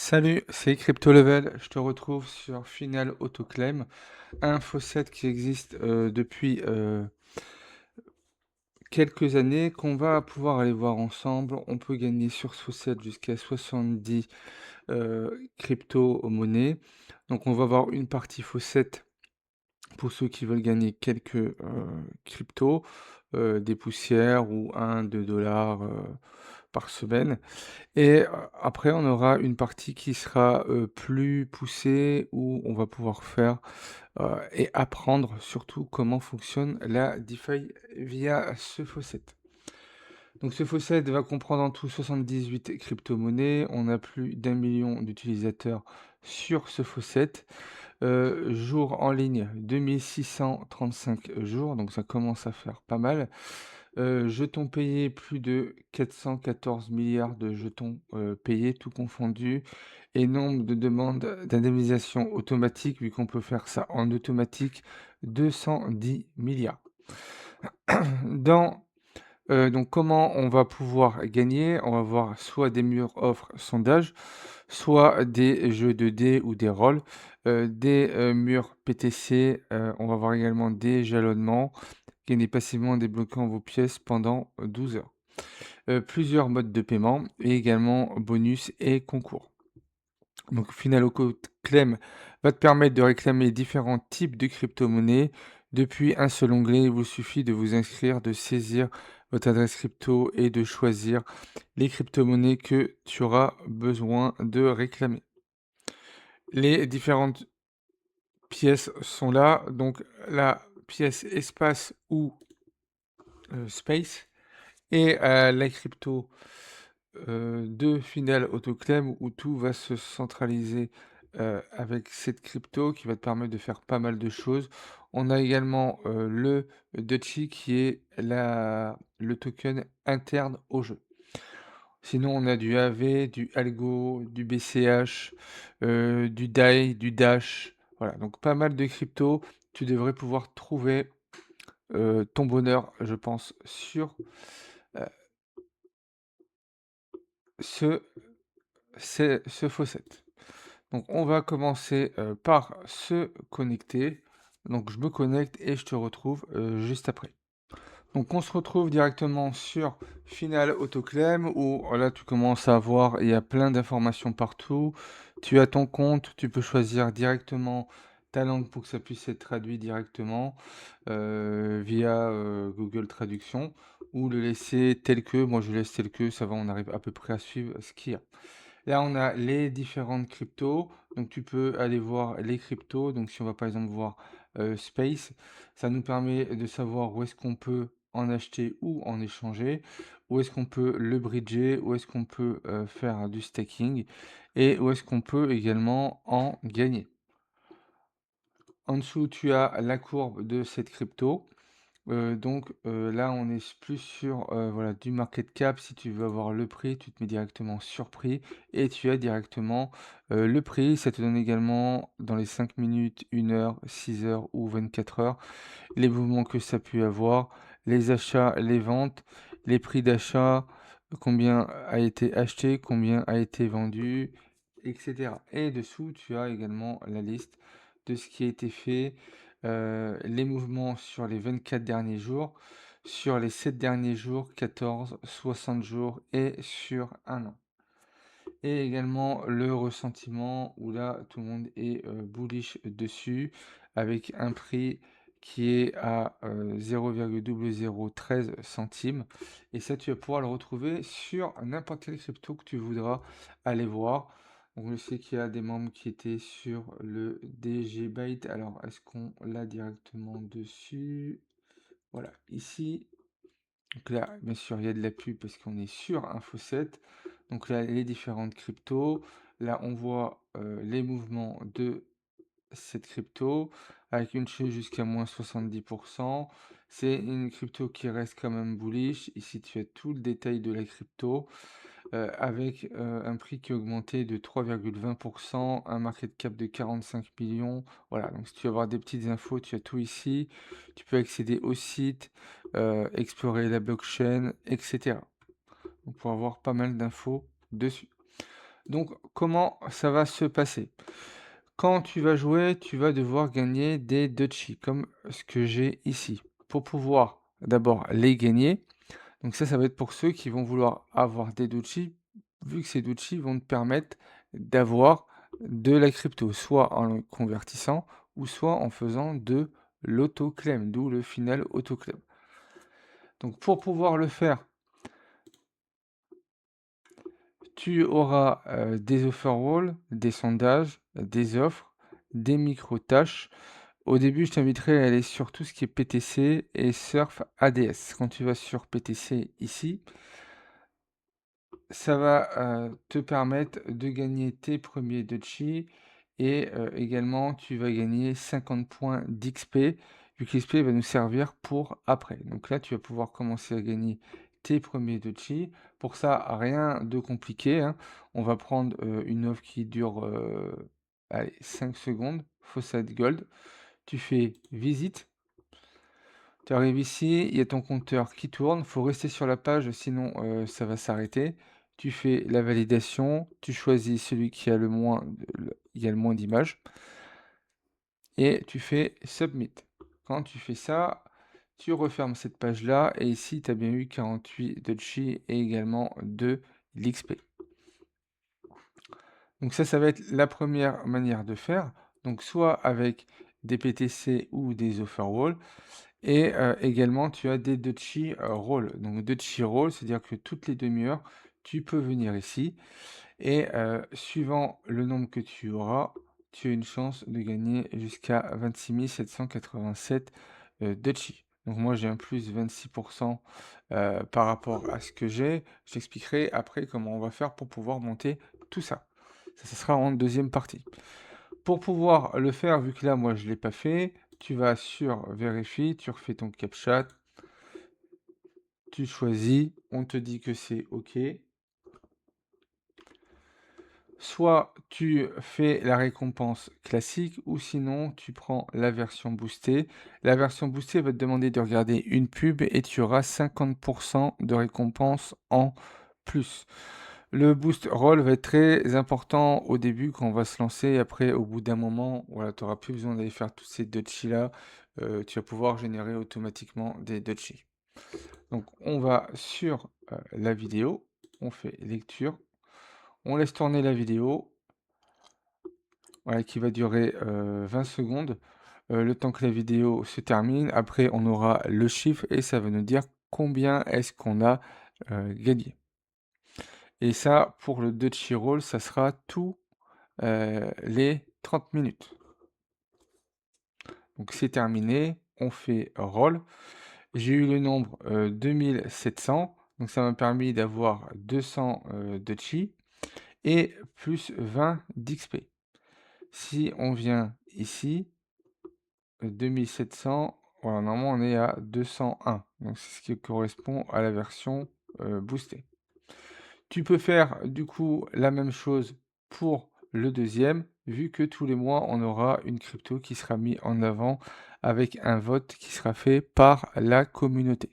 Salut, c'est CryptoLevel. Je te retrouve sur Final Autoclaim, un faucet qui existe depuis quelques années, qu'on va pouvoir aller voir ensemble. On peut gagner sur ce faucet jusqu'à 70 crypto-monnaies. Donc on va voir une partie faucet pour ceux qui veulent gagner quelques cryptos, des poussières ou 1, 2 dollars par semaine. Et après, on aura une partie qui sera, plus poussée, où on va pouvoir faire, et apprendre surtout comment fonctionne la DeFi via ce faucet. Donc ce faucet va comprendre en tout 78 crypto-monnaies. On a plus d'1 million d'utilisateurs sur ce faucet. Jours en ligne, 2635 jours, donc ça commence à faire pas mal. Jetons payés, plus de 414 milliards de jetons, payés, tout confondu, et nombre de demandes d'indemnisation automatique, vu qu'on peut faire ça en automatique, 210 milliards. Dans donc comment on va pouvoir gagner? On va voir soit des murs offres sondages, soit des jeux de dés ou des rôles, des, murs PTC, on va voir également des jalonnements, gagner passivement en débloquant vos pièces pendant 12 heures. Plusieurs modes de paiement et également bonus et concours. Donc Finaloco Claim va te permettre de réclamer différents types de crypto-monnaies depuis un seul onglet. Il vous suffit de vous inscrire, de saisir votre adresse crypto et de choisir les crypto-monnaies que tu auras besoin de réclamer. Les différentes pièces sont là, donc la pièce espace ou space et la crypto de Final Autoclaim où tout va se centraliser avec cette crypto qui va te permettre de faire pas mal de choses. On a également le Dutchy qui est le token interne au jeu. Sinon, on a du AV, du Algo, du BCH, du DAI, du Dash. Voilà, donc pas mal de crypto. Tu devrais pouvoir trouver ton bonheur, je pense, sur euh, ce, ce faucet. Donc on va commencer, par se connecter. Donc je me connecte et je te retrouve, juste après. Donc on se retrouve directement sur Final Autoclaim où là tu commences à voir, il y a plein d'informations partout. Tu as ton compte, tu peux choisir directement ta langue pour que ça puisse être traduit directement, via, Google Traduction ou le laisser tel que. Moi je laisse tel que, ça va, on arrive à peu près à suivre ce qu'il y a. Là, on a les différentes cryptos. Donc, tu peux aller voir les cryptos. Donc, si on va par exemple voir Space, ça nous permet de savoir où est-ce qu'on peut en acheter ou en échanger, où est-ce qu'on peut le bridger, où est-ce qu'on peut faire du staking et où est-ce qu'on peut également en gagner. En dessous, tu as la courbe de cette crypto. Là, on est plus sur, voilà, du market cap. Si tu veux avoir le prix, tu te mets directement sur prix et tu as directement, le prix. Ça te donne également dans les 5 minutes, 1 heure, 6 heures ou 24 heures, les mouvements que ça a pu avoir, les achats, les ventes, les prix d'achat, combien a été acheté, combien a été vendu, et cetera. Et dessous, tu as également la liste de ce qui a été fait, les mouvements sur les 24 derniers jours, sur les 7 derniers jours, 14, 60 jours et sur un an. Et également le ressentiment où là tout le monde est bullish dessus avec un prix qui est à 0,0013 centimes. Et ça, tu vas pouvoir le retrouver sur n'importe quelle crypto que tu voudras aller voir. Donc, je sais qu'il y a des membres qui étaient sur le DGByte. Alors, est-ce qu'on l'a directement dessus? Voilà, ici. Donc là, bien sûr, il y a de la pub parce qu'on est sur un faucet. Donc là, les différentes cryptos. Là, on voit les mouvements de cette crypto avec une chute jusqu'à moins 70%. C'est une crypto qui reste quand même bullish. Ici, tu as tout le détail de la crypto avec un prix qui a augmenté de 3,20%, un market cap de 45 millions. Voilà, donc si tu veux avoir des petites infos, tu as tout ici. Tu peux accéder au site, explorer la blockchain, etc. Donc pour avoir pas mal d'infos dessus. Donc comment ça va se passer? Quand tu vas jouer, tu vas devoir gagner des Dutchies comme ce que j'ai ici. Pour pouvoir d'abord les gagner, donc ça va être pour ceux qui vont vouloir avoir des Dutchies, vu que ces Dutchies vont te permettre d'avoir de la crypto, soit en le convertissant ou soit en faisant de l'auto-claim, d'où le final auto-claim. Donc pour pouvoir le faire, tu auras, des offerwalls, des sondages, des offres, des micro-tâches. Au début, je t'inviterai à aller sur tout ce qui est PTC et Surf ADS. Quand tu vas sur PTC ici, ça va, te permettre de gagner tes premiers Dutchies et également tu vas gagner 50 points d'XP, vu que l'XP va nous servir pour après. Donc là, tu vas pouvoir commencer à gagner tes premiers Dutchies. Pour ça, rien de compliqué, hein. On va prendre, une offre qui dure, allez 5 secondes, Faucet Gold. Tu fais visite. Tu arrives ici, il y a ton compteur qui tourne, faut rester sur la page sinon, ça va s'arrêter. Tu fais la validation, tu choisis celui qui a le moins d'images et tu fais submit. Quand tu fais ça, tu refermes cette page-là et ici tu as bien eu 48 de chi et également de l'XP. Donc ça va être la première manière de faire, donc soit avec des PTC ou des offerwalls. Et également, tu as des Dutchie Roll. Donc Dutchie Roll, c'est-à-dire que toutes les demi-heures, tu peux venir ici et suivant le nombre que tu auras, tu as une chance de gagner jusqu'à 26 787 Dutchie. Donc moi, j'ai un plus 26 par rapport à ce que j'ai. Je t'expliquerai après comment on va faire pour pouvoir monter tout ça. Ça sera en deuxième partie. Pour pouvoir le faire, vu que là, moi, je ne l'ai pas fait, tu vas sur vérifie, tu refais ton CAPTCHA, tu choisis, on te dit que c'est OK. Soit tu fais la récompense classique ou sinon tu prends la version boostée. La version boostée va te demander de regarder une pub et tu auras 50% de récompense en plus. Le boost roll va être très important au début quand on va se lancer. Après, au bout d'un moment, voilà, tu n'auras plus besoin d'aller faire tous ces dutchies là. Tu vas pouvoir générer automatiquement des dutchies. Donc, on va sur la vidéo, on fait lecture, on laisse tourner la vidéo, voilà, qui va durer 20 secondes. Le temps que la vidéo se termine. Après, on aura le chiffre et ça va nous dire combien est-ce qu'on a gagné. Et ça, pour le dutchie roll, ça sera tous les 30 minutes. Donc c'est terminé, on fait roll. J'ai eu le nombre 2700, donc ça m'a permis d'avoir 200 de chi et plus 20 d'XP. Si on vient ici, 2700, voilà, normalement on est à 201, donc c'est ce qui correspond à la version boostée. Tu peux faire du coup la même chose pour le deuxième, vu que tous les mois on aura une crypto qui sera mise en avant avec un vote qui sera fait par la communauté.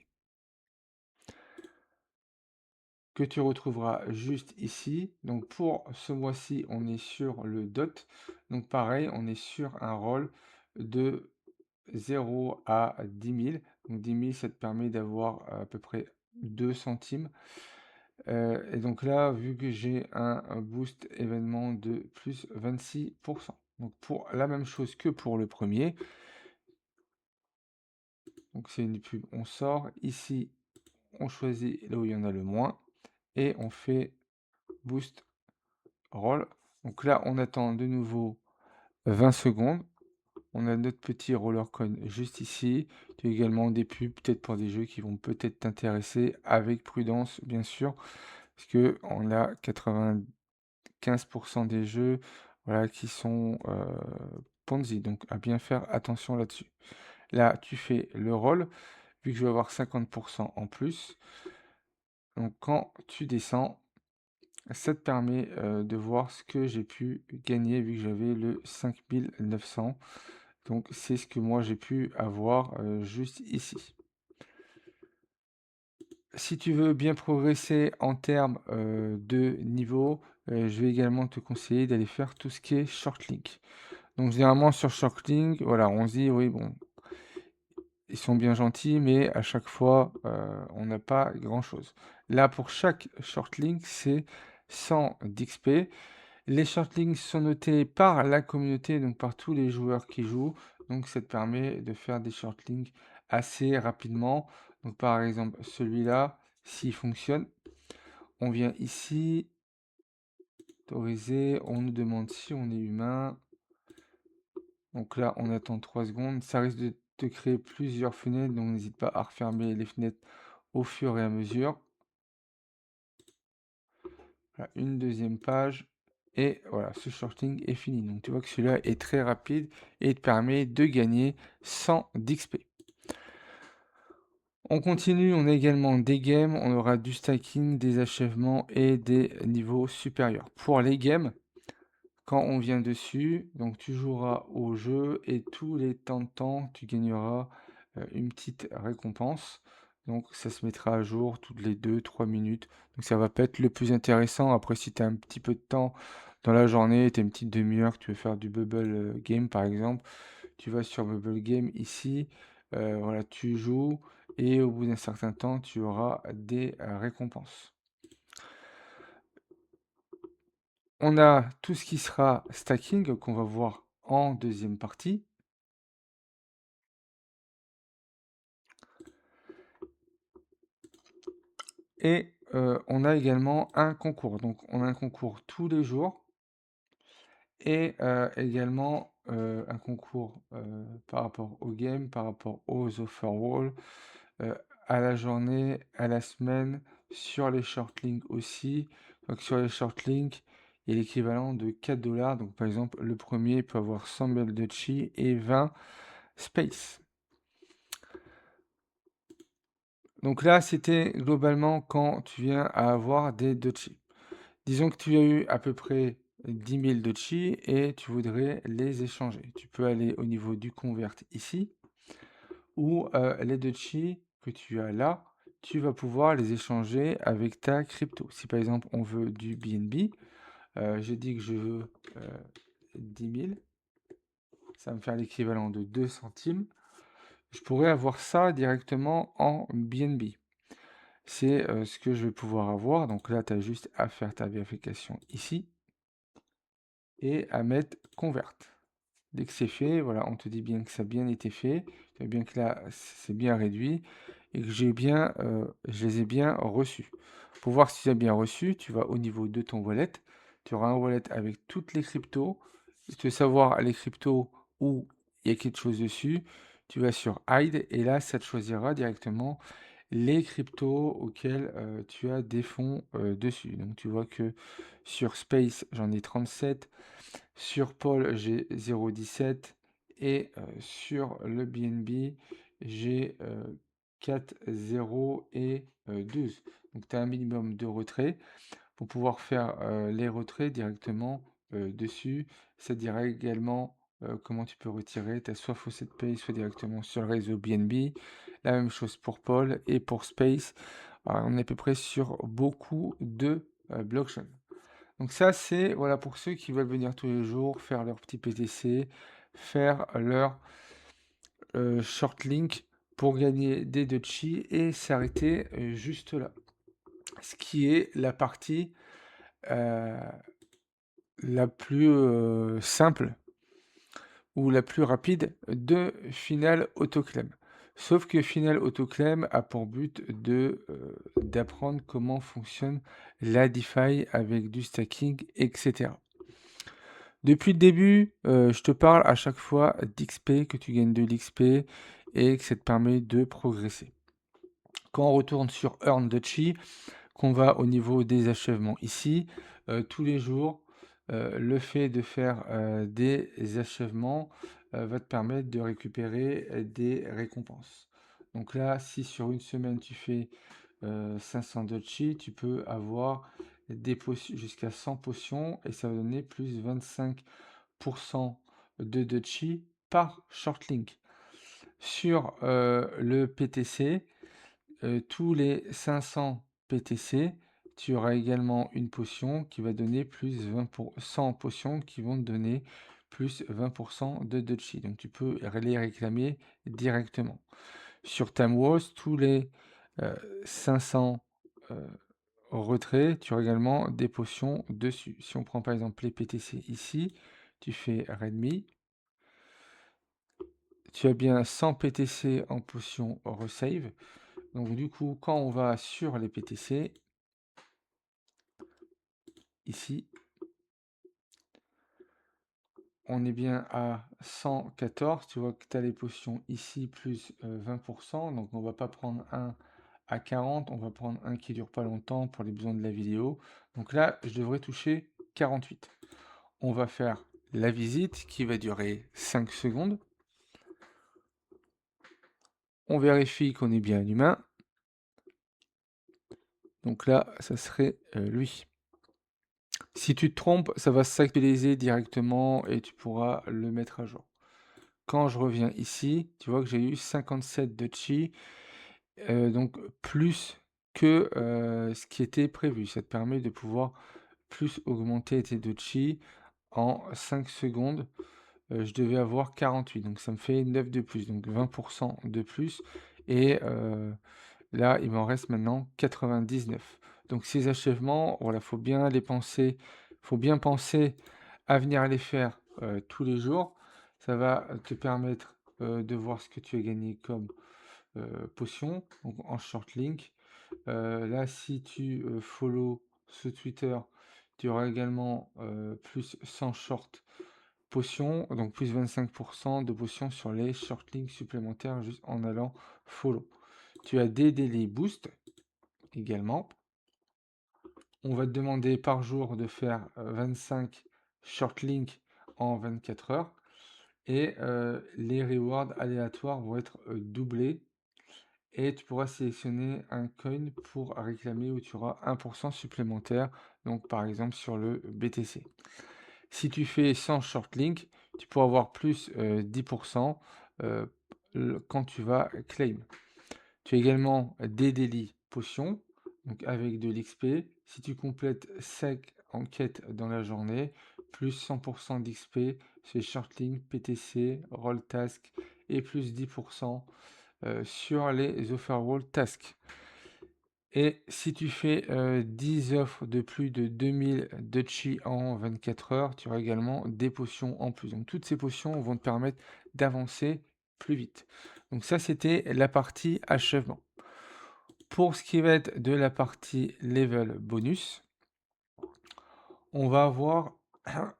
Que tu retrouveras juste ici. Donc pour ce mois-ci, on est sur le DOT. Donc pareil, on est sur un roll de 0 à 10 000. Donc 10 000, ça te permet d'avoir à peu près 2 centimes. Et donc là, vu que j'ai un boost événement de plus 26%. Donc pour la même chose que pour le premier. Donc c'est une pub, on sort. Ici, on choisit là où il y en a le moins. Et on fait boost roll. Donc là, on attend de nouveau 20 secondes. On a notre petit roller coin juste ici. Tu as également des pubs, peut-être pour des jeux qui vont peut-être t'intéresser, avec prudence, bien sûr, parce que on a 95% des jeux, voilà, qui sont Ponzi. Donc, à bien faire attention là-dessus. Là, tu fais le roll, vu que je vais avoir 50% en plus. Donc, quand tu descends, ça te permet de voir ce que j'ai pu gagner vu que j'avais le 5900. Donc c'est ce que moi j'ai pu avoir juste ici. Si tu veux bien progresser en termes, de niveau, je vais également te conseiller d'aller faire tout ce qui est short link. Donc généralement sur short link, voilà, on se dit: «Oui, bon, ils sont bien gentils, mais à chaque fois, on n'a pas grand-chose». Là, pour chaque short link, c'est 100 d'XP. Les short links sont notés par la communauté, donc par tous les joueurs qui jouent. Donc ça te permet de faire des short links assez rapidement. Donc par exemple, celui-là, s'il fonctionne, on vient ici, autoriser, on nous demande si on est humain. Donc là, on attend 3 secondes. Ça risque de te créer plusieurs fenêtres, donc n'hésite pas à refermer les fenêtres au fur et à mesure. Voilà, une deuxième page. Et voilà, ce shorting est fini. Donc tu vois que celui-là est très rapide et te permet de gagner 100 d'XP. On continue, on a également des games, on aura du stacking, des achèvements et des niveaux supérieurs. Pour les games, quand on vient dessus, donc tu joueras au jeu et tous les temps, tu gagneras une petite récompense. Donc ça se mettra à jour toutes les 2-3 minutes. Donc ça va pas être le plus intéressant. Après, si tu as un petit peu de temps dans la journée, tu as une petite demi-heure, tu veux faire du bubble game par exemple, tu vas sur bubble game ici, voilà, tu joues et au bout d'un certain temps, tu auras des récompenses. On a tout ce qui sera stacking qu'on va voir en deuxième partie. Et on a également un concours. Donc on a un concours tous les jours et également un concours par rapport au game, par rapport aux overwall, heu, à la journée, à la semaine, sur les short links aussi. Donc sur les short links, il y a l'équivalent de 4 $. Donc par exemple, le premier peut avoir 100 000 de chi et 20 space. Donc là, c'était globalement quand tu viens à avoir des Dochi. Disons que tu as eu à peu près 10 000 Dochi et tu voudrais les échanger. Tu peux aller au niveau du convert ici, ou les Dochi que tu as là, tu vas pouvoir les échanger avec ta crypto. Si par exemple on veut du BNB, j'ai dit que je veux 10 000, ça va me faire l'équivalent de 2 centimes. Je pourrais avoir ça directement en BNB. C'est ce que je vais pouvoir avoir. Donc là, tu as juste à faire ta vérification ici et à mettre convert. Dès que c'est fait, voilà, on te dit bien que ça a bien été fait, tu vois bien que là, c'est bien réduit et que je les ai bien reçus. Pour voir si tu as bien reçu, tu vas au niveau de ton wallet. Tu auras un wallet avec toutes les cryptos. Si tu veux savoir les cryptos où il y a quelque chose dessus, tu vas sur Hide et là, ça te choisira directement les cryptos auxquels tu as des fonds dessus. Donc tu vois que sur Space, j'en ai 37, sur Paul, j'ai 0,17 et sur le BNB, j'ai 4, 0 et 12. Donc tu as un minimum de retrait pour pouvoir faire les retraits directement dessus. Ça dira également comment tu peux retirer. Tu as soit Faucet Pay, soit directement sur le réseau BNB. La même chose pour Paul et pour Space. Alors, on est à peu près sur beaucoup de blockchains. Donc ça, c'est voilà, pour ceux qui veulent venir tous les jours, faire leur petit PTC, faire leur short link pour gagner des Dochi et s'arrêter juste là. Ce qui est la partie euh, la plus simple ou la plus rapide de Final Autoclaim. Sauf que Final Autoclaim a pour but d'apprendre comment fonctionne la DeFi avec du stacking, etc. Depuis le début, je te parle à chaque fois d'XP, que tu gagnes de l'XP et que ça te permet de progresser. Quand on retourne sur Earn the Chi, qu'on va au niveau des achèvements ici, tous les jours, le fait de faire des achèvements va te permettre de récupérer des récompenses. Donc là, si sur une semaine tu fais 500 Dochi, tu peux avoir jusqu'à 100 potions et ça va donner plus 25% de Dochi par short link. Sur le PTC, tous les 500 PTC, tu auras également une potion qui va donner plus 100 potions qui vont te donner plus 20 de Dodchi. Donc tu peux les réclamer directement. Sur Time Wars, tous les 500 retraits, tu auras également des potions dessus. Si on prend par exemple les PTC ici, tu fais Redmi, tu as bien 100 PTC en potion resave. Donc du coup, quand on va sur les PTC, ici, on est bien à 114. Tu vois que tu as les potions ici plus 20%. Donc on va pas prendre un à 40, on va prendre un qui dure pas longtemps pour les besoins de la vidéo. Donc là, je devrais toucher 48. On va faire la visite qui va durer 5 secondes. On vérifie qu'on est bien un humain. Donc là, ça serait lui. Si tu te trompes, ça va s'actualiser directement et tu pourras le mettre à jour. Quand je reviens ici, tu vois que j'ai eu 57 de chi, donc plus que ce qui était prévu. Ça te permet de pouvoir plus augmenter tes de chi en 5 secondes. Je devais avoir 48, donc ça me fait 9 de plus, donc 20% de plus. Et là, il m'en reste maintenant 99. Donc ces achèvements, voilà, faut bien les penser, faut bien penser à venir les faire tous les jours. Ça va te permettre de voir ce que tu as gagné comme potion, donc en short link. Là, si tu follow ce Twitter, tu auras également plus 100 short potions, donc plus 25% de potions sur les short links supplémentaires juste en allant follow. Tu as des daily boosts également. On va te demander par jour de faire 25 short links en 24 heures. Et les rewards aléatoires vont être doublés. Et tu pourras sélectionner un coin pour réclamer où tu auras 1% supplémentaire. Donc par exemple sur le BTC. Si tu fais 100 short links, tu pourras avoir plus 10% quand tu vas claim. Tu as également des daily potions, donc avec de l'XP. Si tu complètes 5 enquêtes dans la journée, plus 100% d'XP, c'est Shortlink, PTC, Roll Task et plus 10% sur les Offerwall Tasks. Et si tu fais 10 offres de plus de 2000 de chi en 24 heures, tu auras également des potions en plus. Donc toutes ces potions vont te permettre d'avancer plus vite. Donc ça, c'était la partie achèvement. Pour ce qui va être de la partie level bonus, on va avoir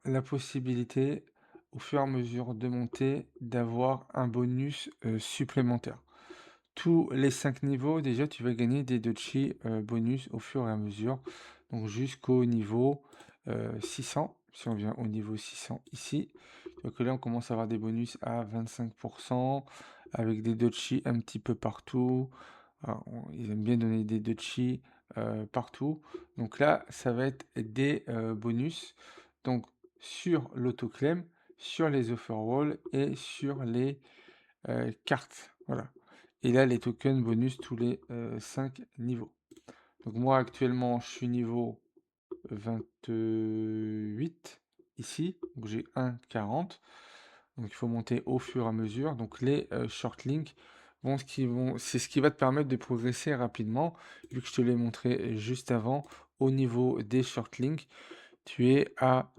la possibilité, au fur et à mesure de monter, d'avoir un bonus supplémentaire. Tous les 5 niveaux, déjà, tu vas gagner des Dochi bonus au fur et à mesure. Donc jusqu'au niveau 600. Si on vient au niveau 600 ici, donc là, on commence à avoir des bonus à 25%, avec des Dochi un petit peu partout. Alors, ils aiment bien donner des Dochi partout. Donc là, ça va être des bonus. Donc sur l'autoclaim, sur les offerwalls et sur les cartes. Voilà. Et là, les tokens bonus tous les 5 niveaux. Donc moi, actuellement, je suis niveau 28 ici. Donc j'ai 1,40. Donc il faut monter au fur et à mesure. Donc les short links c'est ce qui va te permettre de progresser rapidement. Vu que je te l'ai montré juste avant, au niveau des short links, tu es à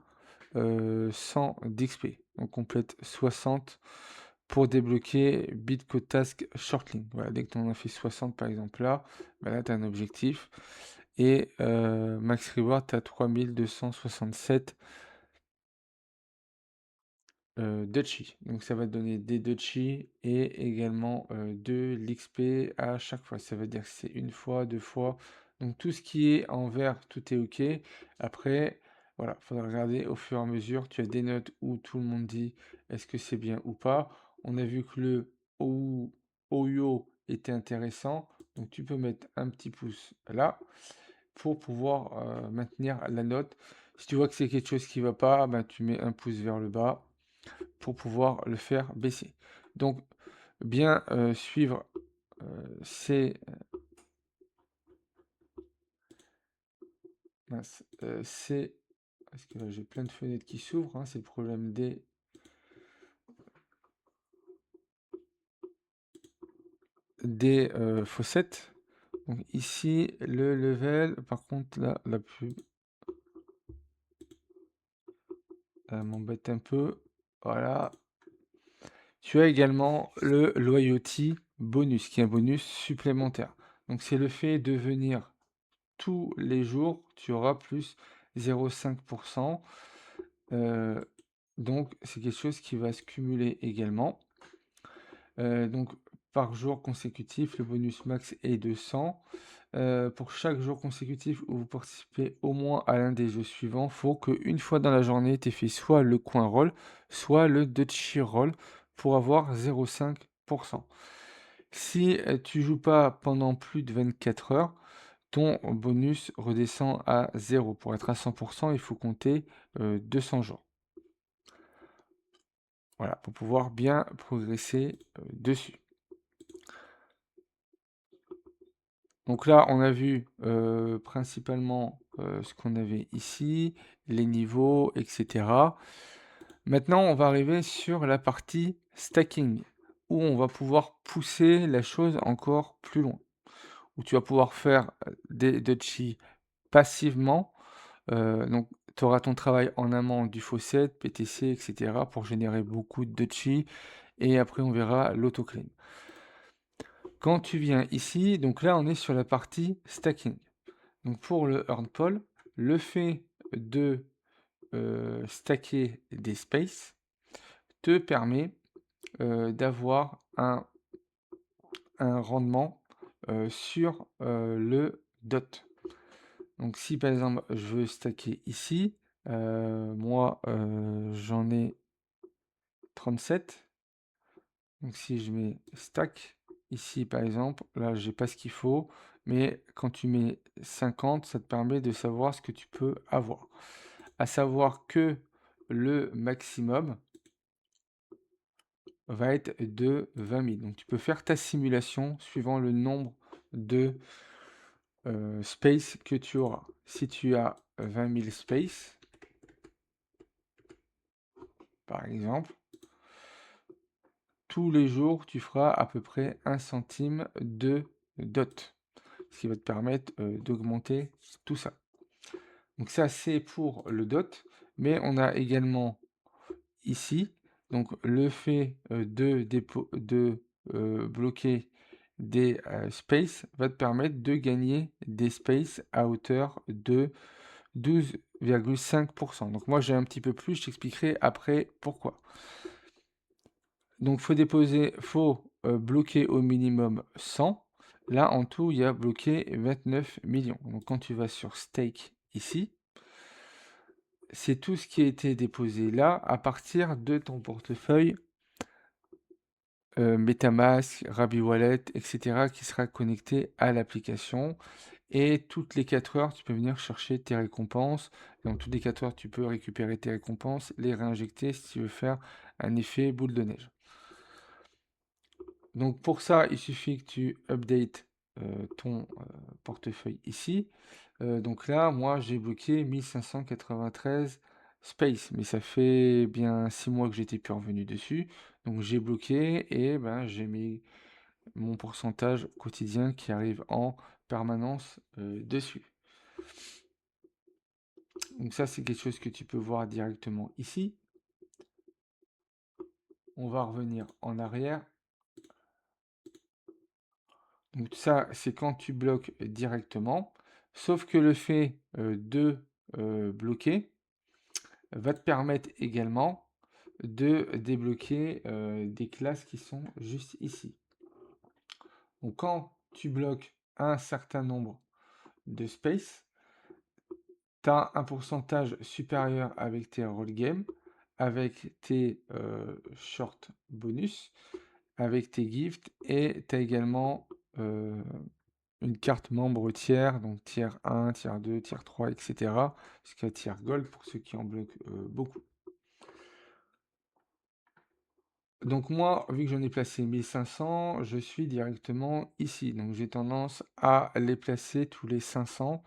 100 d'XP. On complète 60 pour débloquer Bitcode Task Shortlink. Voilà, dès que tu en as fait 60 par exemple là, bah là tu as un objectif. Et Max Reward, tu as 3267 Dutchie. Donc ça va te donner des Dutchie et également de l'XP à chaque fois. Ça veut dire que c'est une fois, deux fois. Donc tout ce qui est en vert, tout est OK. Après, voilà, il faudra regarder au fur et à mesure. Tu as des notes où tout le monde dit est-ce que c'est bien ou pas. On a vu que le OYO était intéressant. Donc tu peux mettre un petit pouce là pour pouvoir maintenir la note. Si tu vois que c'est quelque chose qui ne va pas, ben, tu mets un pouce vers le bas pour pouvoir le faire baisser. Donc, bien suivre ces mince, c'est parce que là j'ai plein de fenêtres qui s'ouvrent, hein, c'est le problème des faucettes. Donc ici, le level, par contre là, la pub, elle m'embête un peu. Voilà. Tu as également le loyauty bonus, qui est un bonus supplémentaire. Donc c'est le fait de venir tous les jours, tu auras plus 0,5%. Euh, donc c'est quelque chose qui va se cumuler également. Donc par jour consécutif, le bonus max est de 100. Pour chaque jour consécutif où vous participez au moins à l'un des jeux suivants, il faut qu'une fois dans la journée, tu aies fait soit le coin roll, soit le Dutchy roll pour avoir 0,5%. Si tu joues pas pendant plus de 24 heures, ton bonus redescend à 0. Pour être à 100%, il faut compter 200 jours. Voilà, pour pouvoir bien progresser dessus. Donc là, on a vu principalement ce qu'on avait ici, les niveaux, etc. Maintenant, on va arriver sur la partie stacking, où on va pouvoir pousser la chose encore plus loin, où tu vas pouvoir faire des dodgy passivement. Donc, tu auras ton travail en amont du faucet, PTC, etc. pour générer beaucoup de dodgy, et après on verra l'autoclean. Quand tu viens ici, donc là on est sur la partie stacking. Donc pour le earn poll, le fait de stacker des spaces te permet d'avoir un rendement sur le dot. Donc si par exemple je veux stacker ici, moi j'en ai 37. Donc si je mets stack ici par exemple, là j'ai pas ce qu'il faut, mais quand tu mets 50, ça te permet de savoir ce que tu peux avoir. À savoir que le maximum va être de 20 000. Donc tu peux faire ta simulation suivant le nombre de space que tu auras. Si tu as 20 000 space, par exemple, tous les jours, tu feras à peu près 1 centime de dot, ce qui va te permettre d'augmenter tout ça. Donc ça, c'est pour le dot, mais on a également ici, donc le fait de bloquer des spaces va te permettre de gagner des spaces à hauteur de 12,5%. Donc moi j'ai un petit peu plus, je t'expliquerai après pourquoi. Donc faut bloquer au minimum 100. Là en tout il y a bloqué 29 millions. Donc quand tu vas sur stake ici, c'est tout ce qui a été déposé là à partir de ton portefeuille MetaMask, Rabi Wallet, etc. qui sera connecté à l'application. Et toutes les 4 heures, tu peux venir chercher tes récompenses. Donc toutes les 4 heures, tu peux récupérer tes récompenses, les réinjecter si tu veux faire un effet boule de neige. Donc pour ça, il suffit que tu updates ton portefeuille ici. Donc là, moi, j'ai bloqué 1593 space, mais ça fait bien 6 mois que j'étais plus revenu dessus. Donc j'ai bloqué et ben, j'ai mis mon pourcentage quotidien qui arrive en permanence dessus. Donc ça, c'est quelque chose que tu peux voir directement ici. On va revenir en arrière. Donc ça, c'est quand tu bloques directement. Sauf que le fait de bloquer va te permettre également de débloquer des classes qui sont juste ici. Donc quand tu bloques un certain nombre de space, tu as un pourcentage supérieur avec tes roll games, avec tes short bonus, avec tes gifts, et tu as également une carte membre tiers, donc tiers 1, tiers 2, tiers 3, etc. Jusqu'à tiers gold pour ceux qui en bloquent beaucoup. Donc moi, vu que j'en ai placé 1500, je suis directement ici. Donc j'ai tendance à les placer tous les 500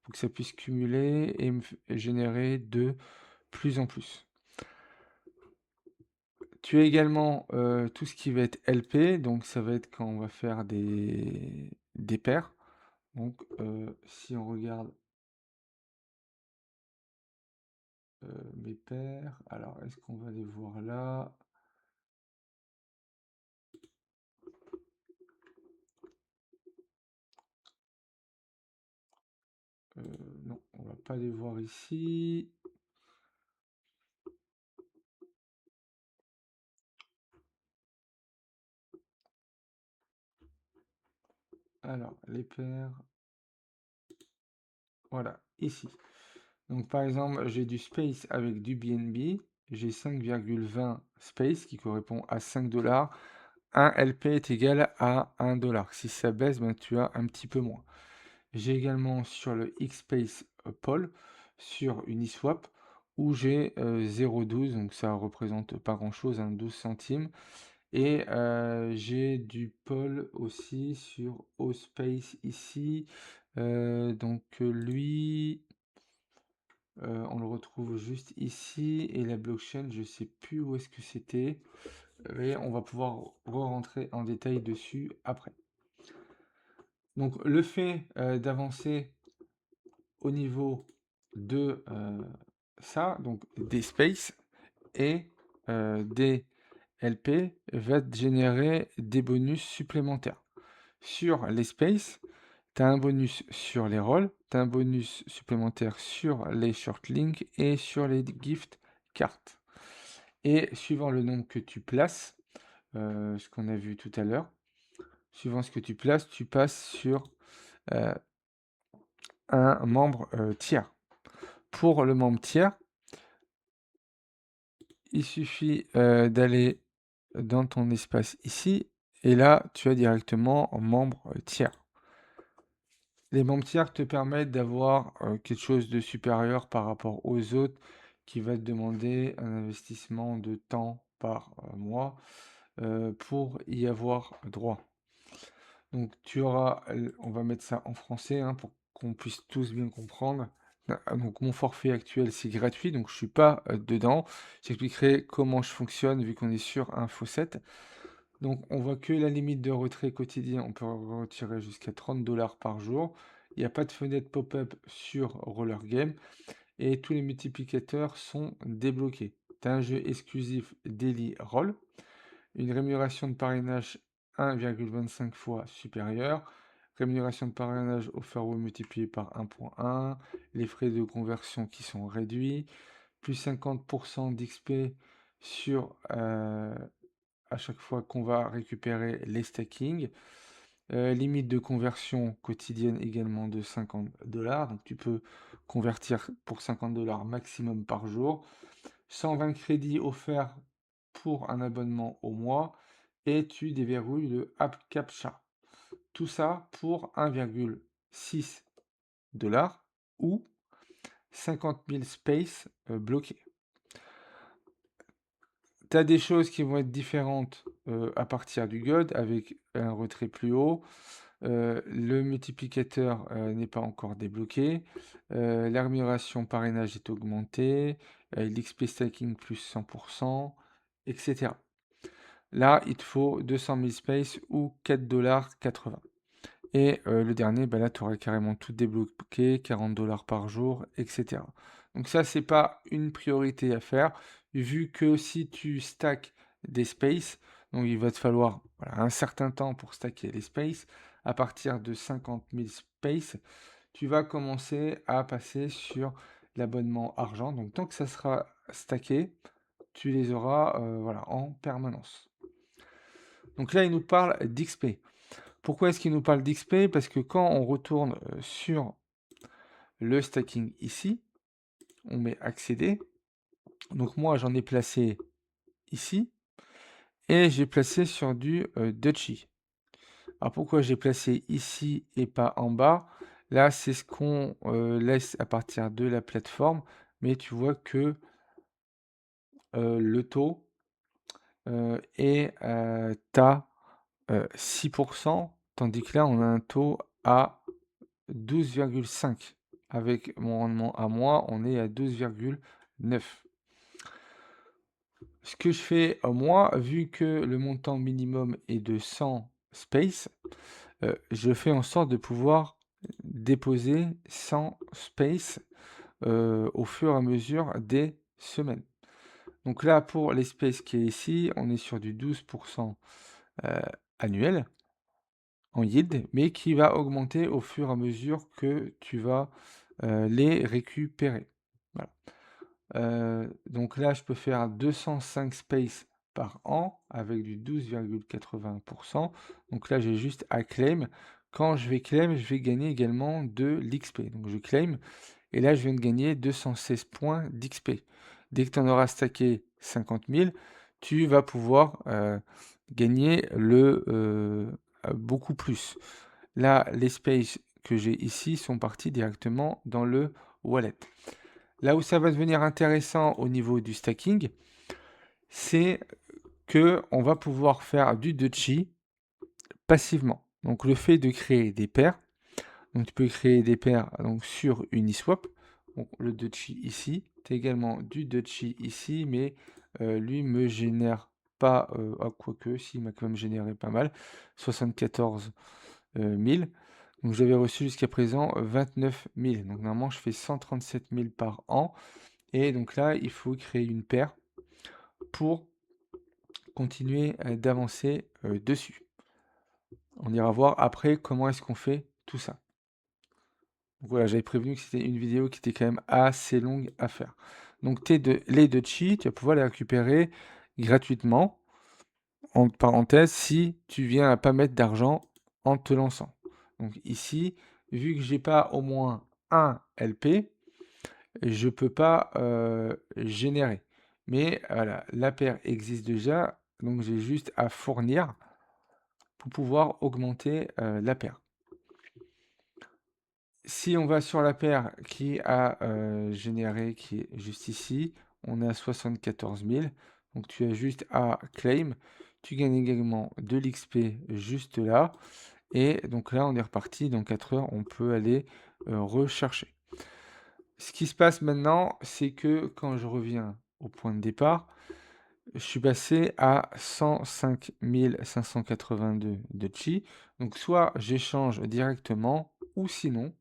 pour que ça puisse cumuler et générer de plus en plus. Tu as également tout ce qui va être LP, donc ça va être quand on va faire des paires. Donc si on regarde mes paires, alors est-ce qu'on va les voir là? Non, on va pas les voir ici. Alors, les paires, voilà, ici. Donc par exemple, j'ai du space avec du BNB, j'ai 5,20 space qui correspond à 5 $. Un LP est égal à 1 $. Si ça baisse, ben, tu as un petit peu moins. J'ai également sur le XSpace Poll, sur Uniswap, où j'ai 0,12, donc ça représente pas grand-chose, 12 centimes. Et j'ai du Poll aussi sur OSpace ici. Donc lui, on le retrouve juste ici. Et la blockchain, je sais plus où est-ce que c'était. Mais on va pouvoir re-rentrer en détail dessus après. Donc le fait d'avancer au niveau de ça, donc des spaces et des LP, va te générer des bonus supplémentaires. Sur les spaces, tu as un bonus sur les rolls, tu as un bonus supplémentaire sur les short links et sur les gift cartes. Et suivant le nombre que tu places, ce qu'on a vu tout à l'heure, suivant ce que tu places, tu passes sur euh, un membre tiers. Pour le membre tiers, il suffit d'aller dans ton espace ici, et là, tu as directement membre tiers. Les membres tiers te permettent d'avoir quelque chose de supérieur par rapport aux autres qui va te demander un investissement de temps par mois pour y avoir droit. Donc tu auras, on va mettre ça en français hein, pour qu'on puisse tous bien comprendre. Donc mon forfait actuel c'est gratuit, donc je suis pas dedans. J'expliquerai comment je fonctionne vu qu'on est sur un faucet. Donc on voit que la limite de retrait quotidien, on peut retirer jusqu'à 30 $ par jour. Il n'y a pas de fenêtre pop-up sur Roller Game et tous les multiplicateurs sont débloqués. Tu as un jeu exclusif Daily Roll, une rémunération de parrainage 1,25 fois supérieure, rémunération de parrainage au Fairway multiplié par 1,1, les frais de conversion qui sont réduits, plus 50% d'XP sur à chaque fois qu'on va récupérer les stacking. Limite de conversion quotidienne également de 50 $. Donc tu peux convertir pour 50 $ maximum par jour. 120 crédits offerts pour un abonnement au mois. Et tu déverrouilles le App Captcha. Tout ça pour 1,6 $ ou 50 000 spaces bloqués. Tu as des choses qui vont être différentes à partir du GOD avec un retrait plus haut. Le multiplicateur n'est pas encore débloqué. La rémunération parrainage est augmentée. L'XP stacking plus 100%, etc. Là, il te faut 200 000 space ou 4,80 $. Et le dernier, bah là, tu auras carrément tout débloqué, 40 $ par jour, etc. Donc ça, c'est pas une priorité à faire, vu que si tu stacks des spaces, donc il va te falloir voilà, un certain temps pour stacker les spaces. À partir de 50 000 spaces, tu vas commencer à passer sur l'abonnement argent. Donc tant que ça sera stacké, tu les auras voilà, en permanence. Donc là, il nous parle d'XP. Pourquoi est-ce qu'il nous parle d'XP? Parce que quand on retourne sur le stacking ici, on met accéder. Donc moi, j'en ai placé ici et j'ai placé sur du Dutchy. Alors pourquoi j'ai placé ici et pas en bas? Là, c'est ce qu'on laisse à partir de la plateforme, mais tu vois que le taux est à 6%, tandis que là, on a un taux à 12,5. avec mon rendement à moi, on est à 12,9. Ce que je fais, moi, vu que le montant minimum est de 100 space, je fais en sorte de pouvoir déposer 100 space, au fur et à mesure des semaines. Donc là, pour l'espèce qui est ici, on est sur du 12 heu, annuel en yield, mais qui va augmenter au fur et à mesure que tu vas, les récupérer. Voilà. Donc là, je peux faire 205 space par an avec du 12,80. Donc là, j'ai juste à claim. Quand je vais claim, je vais gagner également de l'XP. Donc je claim et là, je viens de gagner 216 points d'XP. Dès que tu en auras stacké 50 000, tu vas pouvoir gagner beaucoup plus. Là, les spaces que j'ai ici sont partis directement dans le wallet. Là où ça va devenir intéressant au niveau du stacking, c'est que on va pouvoir faire du Dutchy passivement. Donc le fait de créer des paires, donc tu peux créer des paires donc, sur Uniswap, donc le Dutchy ici, tu as également du Dutchy ici, mais lui me génère pas, quoique, si, il m'a quand même généré pas mal, 74 000. Donc j'avais reçu jusqu'à présent 29 000. Donc normalement je fais 137 000 par an. Et donc là, il faut créer une paire pour continuer d'avancer dessus. On ira voir après comment est-ce qu'on fait tout ça. Donc voilà, j'avais prévenu que c'était une vidéo qui était quand même assez longue à faire. Donc les deux chi, tu vas pouvoir les récupérer gratuitement, entre parenthèses, si tu viens à pas mettre d'argent en te lançant. Donc ici, vu que j'ai pas au moins un LP, je peux pas générer. Mais voilà, la paire existe déjà, donc j'ai juste à fournir pour pouvoir augmenter la paire. Si on va sur la paire qui a généré, qui est juste ici, on est à 74 000. Donc tu as juste à claim. Tu gagnes également de l'XP juste là. Et donc là, on est reparti. Dans 4 heures, on peut aller rechercher. Ce qui se passe maintenant, c'est que quand je reviens au point de départ, je suis passé à 105 582 de chi. Donc soit j'échange directement, ou sinon,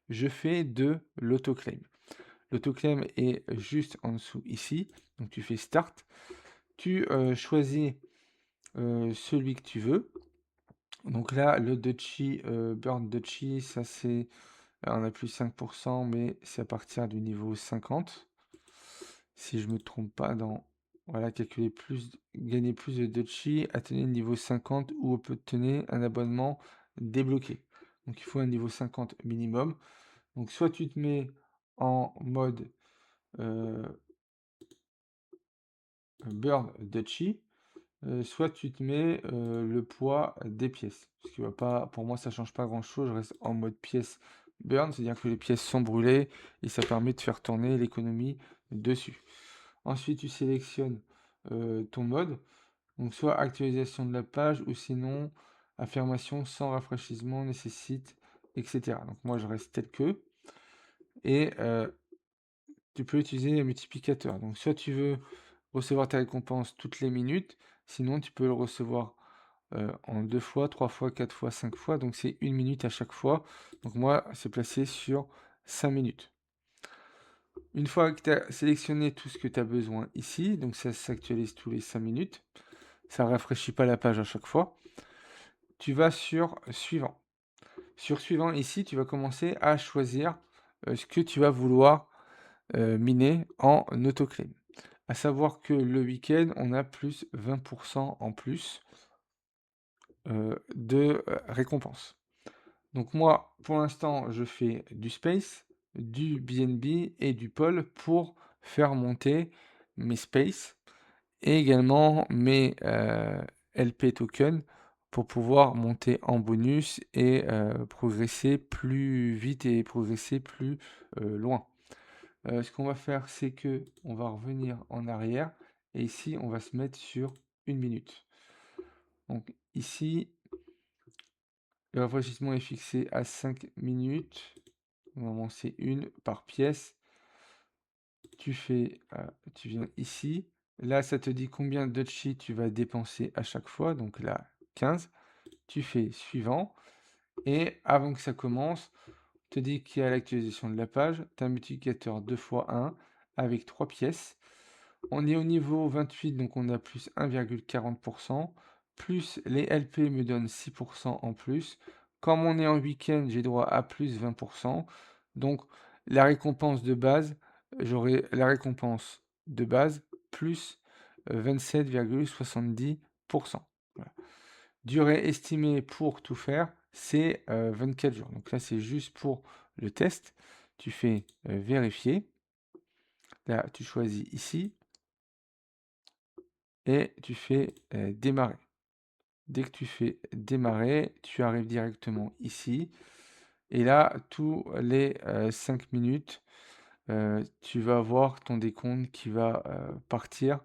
je fais de l'autoclaim. L'autoclaim est juste en dessous ici. Donc tu fais Start. Tu choisis celui que tu veux. Donc là, le Dutchy, Burn Dutchy, ça c'est... On a plus 5%, mais c'est à partir du niveau 50. Si je me trompe pas dans... Voilà, calculer plus, gagner plus de Dutchy, atteindre le niveau 50 ou obtenir un abonnement débloqué. Donc il faut un niveau 50 minimum. Donc soit tu te mets en mode Burn Dutchy, soit tu te mets le poids des pièces. Ce qui va pas, pour moi, ça change pas grand-chose. Je reste en mode pièce burn, c'est-à-dire que les pièces sont brûlées et ça permet de faire tourner l'économie dessus. Ensuite, tu sélectionnes ton mode, donc soit actualisation de la page ou sinon affirmation sans rafraîchissement nécessite, etc. Donc moi, je reste tel que. Et tu peux utiliser les multiplicateurs. Donc soit tu veux recevoir ta récompense toutes les minutes, sinon tu peux le recevoir en 2 fois, 3 fois, 4 fois, 5 fois, donc c'est 1 minute à chaque fois. Donc moi, c'est placé sur 5 minutes. Une fois que tu as sélectionné tout ce que tu as besoin ici, donc ça s'actualise tous les 5 minutes, ça ne rafraîchit pas la page à chaque fois, tu vas sur suivant. Sur suivant, ici, tu vas commencer à choisir ce que tu vas vouloir miner en autoclaim. À savoir que le week-end, on a plus 20% en plus de récompenses. Donc moi, pour l'instant, je fais du space, du BNB et du poll pour faire monter mes space et également mes LP tokens pour pouvoir monter en bonus et progresser plus vite et progresser plus loin. Ce qu'on va faire, c'est que on va revenir en arrière et ici, on va se mettre sur 1 minute. Donc ici, le rafraîchissement est fixé à 5 minutes. Normalement, c'est une par pièce. Tu fais, tu viens ici. Là, ça te dit combien de chi tu vas dépenser à chaque fois. Donc là, 15. Tu fais suivant. Et avant que ça commence, on te dit qu'il y a l'actualisation de la page. Tu as un multiplicateur 2 fois 1 avec 3 pièces. On est au niveau 28, donc on a plus 1,40%. Plus les LP me donnent 6% en plus. Comme on est en week-end, j'ai droit à plus 20%. Donc la récompense de base, j'aurai la récompense de base plus 27,70%. Voilà. Durée estimée pour tout faire, c'est 24 jours. Donc là, c'est juste pour le test. Tu fais vérifier. Là, tu choisis ici et tu fais démarrer. Dès que tu fais démarrer, tu arrives directement ici. Et là, tous les 5 minutes, tu vas avoir ton décompte qui va partir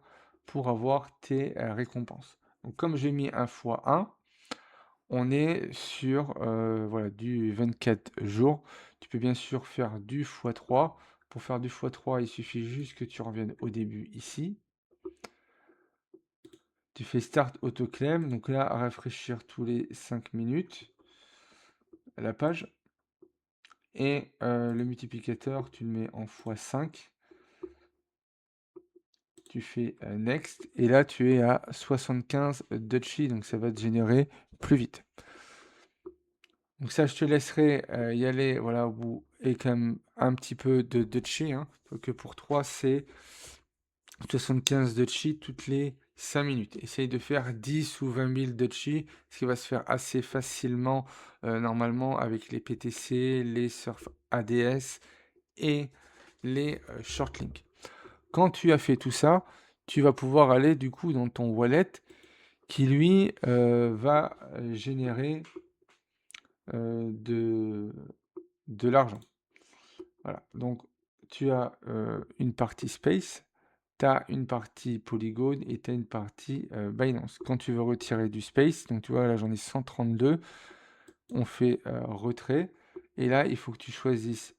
pour avoir tes récompenses. Donc, comme j'ai mis 1 fois 1, on est sur voilà, du 24 jours. Tu peux bien sûr faire du x3. Pour faire du x3, il suffit juste que tu reviennes au début ici. Tu fais Start Autoclaim. Donc là, à rafraîchir tous les 5 minutes la page. Et le multiplicateur, tu le mets en x5. Tu fais Next. Et là, tu es à 75 Dutchy. Donc ça va te générer plus vite. Donc ça, je te laisserai y aller voilà, au bout. Et quand même un petit peu de Dutchy. Hein. Que pour 3, c'est 75 Dutchy toutes les 5 minutes. Essaye de faire 10 ou 20 000 Dutchy, ce qui va se faire assez facilement normalement avec les PTC, les Surf ADS et les shortlinks. Quand tu as fait tout ça, tu vas pouvoir aller du coup dans ton wallet qui lui va générer de l'argent. Voilà. Donc tu as une partie Space, tu as une partie Polygon et tu as une partie Binance. Quand tu veux retirer du Space, donc tu vois là j'en ai 132, on fait retrait. Et là, il faut que tu choisisses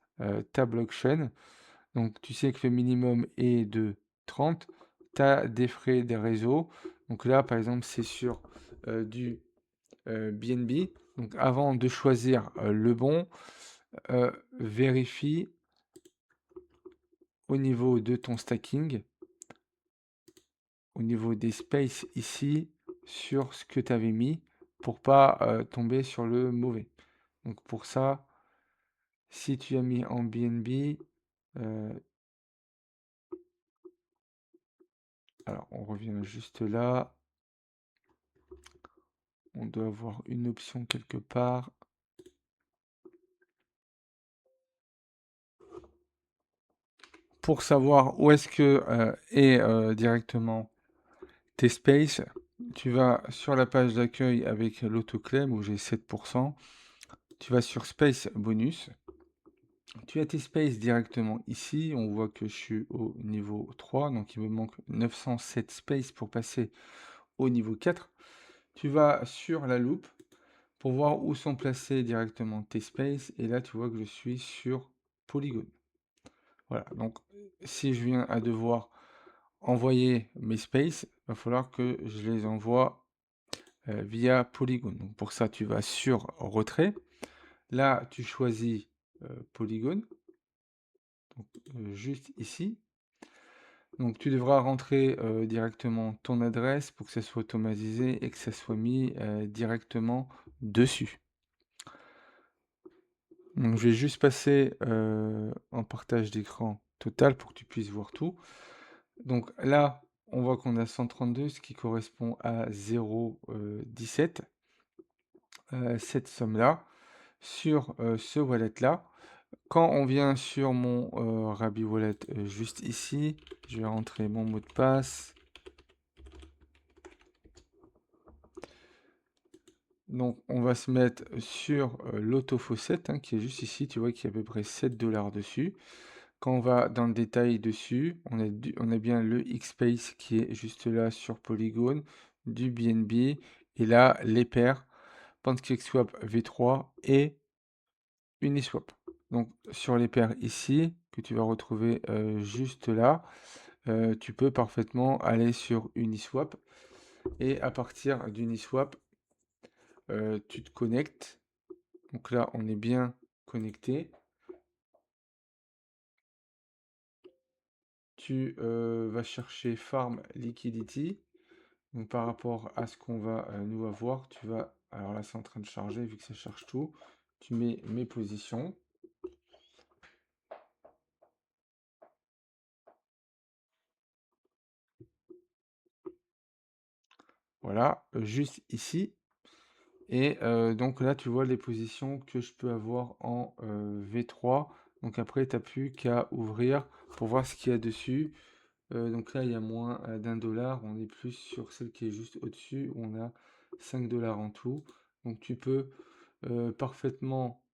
ta blockchain. Donc tu sais que le minimum est de 30. Tu as des frais des réseaux. Donc là, par exemple, c'est sur du BNB. Donc avant de choisir le bon, vérifie au niveau de ton stacking, au niveau des spaces ici, sur ce que tu avais mis pour pas tomber sur le mauvais. Donc pour ça, si tu as mis en BNB, alors on revient juste là, on doit avoir une option quelque part. Pour savoir où est-ce que est directement tes spaces, tu vas sur la page d'accueil avec l'autoclaim où j'ai 7%. Tu vas sur Space Bonus. Tu as tes spaces directement ici. On voit que je suis au niveau 3, donc il me manque 907 spaces pour passer au niveau 4. Tu vas sur la loupe pour voir où sont placés directement tes spaces. Et là, tu vois que je suis sur Polygon. Voilà, donc si je viens à devoir envoyer mes spaces, il va falloir que je les envoie via Polygon. Donc pour ça, tu vas sur Retrait. Là, tu choisis Polygon, donc, juste ici. Donc tu devras rentrer directement ton adresse pour que ça soit automatisé et que ça soit mis directement dessus. Donc je vais juste passer en partage d'écran total pour que tu puisses voir tout. Donc là, on voit qu'on a 132, ce qui correspond à 0,17. Cette somme-là sur ce wallet-là. Quand on vient sur mon Rabby Wallet juste ici, je vais rentrer mon mot de passe. Donc on va se mettre sur l'autofaucet hein, qui est juste ici, tu vois qu'il y a à peu près 7 $ dessus. Quand on va dans le détail dessus, on a bien le Xpace qui est juste là sur Polygon, du BNB, et là les paires PancakeSwap V3 et Uniswap. Donc sur les paires ici, que tu vas retrouver, juste là, tu peux parfaitement aller sur Uniswap et à partir d'Uniswap, tu te connectes. Donc là, on est bien connecté. Tu, vas chercher Farm Liquidity. Donc par rapport à ce qu'on va, nous avoir, tu vas alors là, c'est en train de charger vu que ça charge tout. Tu mets mes positions. Voilà, juste ici et donc là, tu vois les positions que je peux avoir en, V3. Donc après, tu as plus qu'à ouvrir pour voir ce qu'il y a dessus. Donc là, il y a moins, d'1 $. On est plus sur celle qui est juste au-dessus où on a 5 $ en tout. Donc tu peux, parfaitement,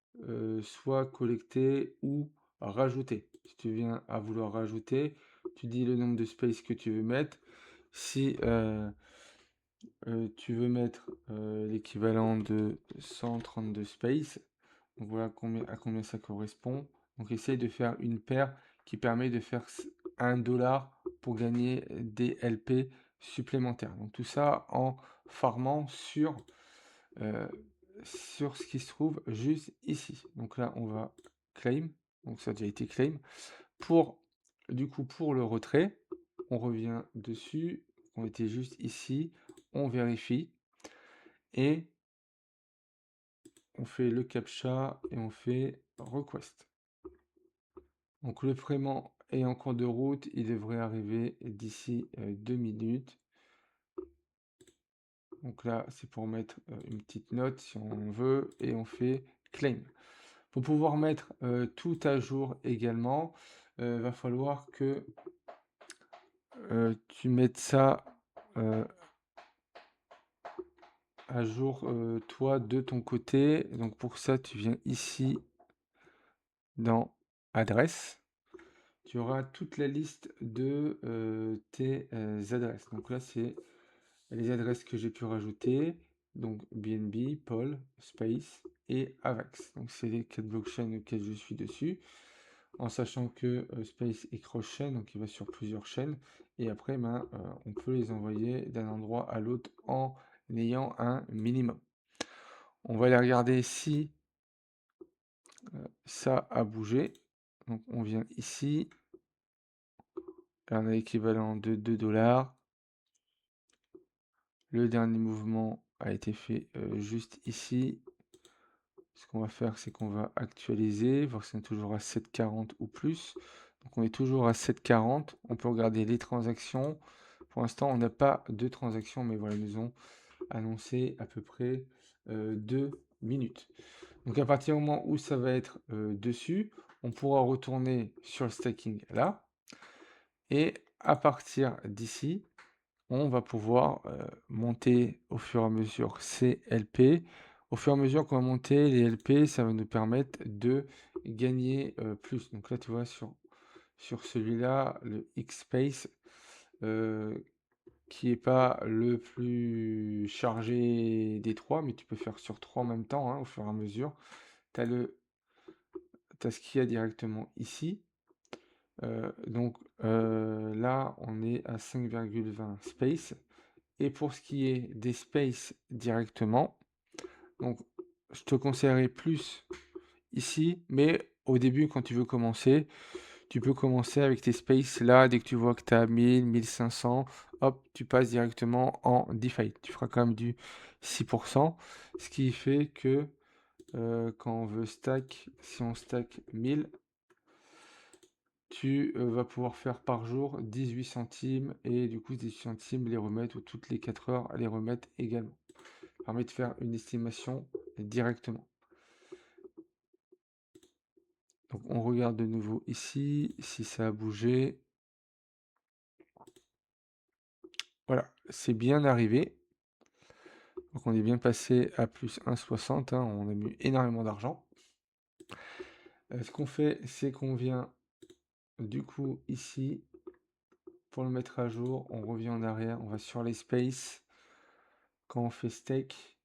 soit collecter ou rajouter. Si tu viens à vouloir rajouter, tu dis le nombre de space que tu veux mettre. Si, tu veux mettre, l'équivalent de 132 space, donc voilà à combien ça correspond. Donc essaye de faire une paire qui permet de faire 1 $ pour gagner des LP supplémentaires. Donc tout ça en farmant euh, sur ce qui se trouve juste ici. Donc là, on va claim. Donc ça a déjà été claim. Du coup, pour le retrait, on revient dessus. On était juste ici. On vérifie. Et on fait le captcha et on fait request. Donc le paiement est en cours de route. Il devrait arriver d'ici 2 minutes. Donc là, c'est pour mettre une petite note si on veut. Et on fait claim. Pour pouvoir mettre tout à jour également, va falloir que tu mettes ça à jour toi de ton côté. Donc pour ça, tu viens ici dans adresse. Tu auras toute la liste de tes adresses. Donc là, c'est les adresses que j'ai pu rajouter. Donc BNB, Paul, Space et Avax. Donc c'est les 4 blockchains auxquels je suis dessus. En sachant que Space est cross-chain, donc il va sur plusieurs chaînes. Et après, ben, on peut les envoyer d'un endroit à l'autre en ayant un minimum. On va aller regarder si ça a bougé. Donc on vient ici. Là, on a l'équivalent de 2 $. Le dernier mouvement a été fait juste ici. Ce qu'on va faire, c'est qu'on va actualiser, voir si on est toujours à 7,40 ou plus. Donc on est toujours à 7,40. On peut regarder les transactions. Pour l'instant, on n'a pas de transactions, mais voilà, ils nous ont annoncé à peu près 2 minutes. Donc à partir du moment où ça va être dessus, on pourra retourner sur le stacking là. Et à partir d'ici, on va pouvoir monter au fur et à mesure ces LP. Au fur et à mesure qu'on va monter les LP, ça va nous permettre de gagner plus. Donc là, tu vois, sur celui-là, le X-Space, qui est pas le plus chargé des trois, mais tu peux faire sur trois en même temps, hein, au fur et à mesure. Tu as ce qu'il y a directement ici. Donc là, on est à 5,20 space. Et pour ce qui est des spaces directement, donc je te conseillerais plus ici, mais au début, quand tu veux commencer, tu peux commencer avec tes spaces là, dès que tu vois que tu as 1000, 1500, hop, tu passes directement en DeFi. Tu feras quand même du 6%, ce qui fait que quand on veut stack, si on stack 1000, tu vas pouvoir faire par jour 18 centimes et du coup 18 centimes les remettre ou toutes les 4 heures les remettre également. Ça permet de faire une estimation directement. Donc on regarde de nouveau ici si ça a bougé. Voilà, c'est bien arrivé. Donc on est bien passé à plus 1,60, hein, on a mis énormément d'argent. Ce qu'on fait, c'est qu'on vient du coup ici pour le mettre à jour, on revient en arrière, on va sur les spaces. Quand on fait stake,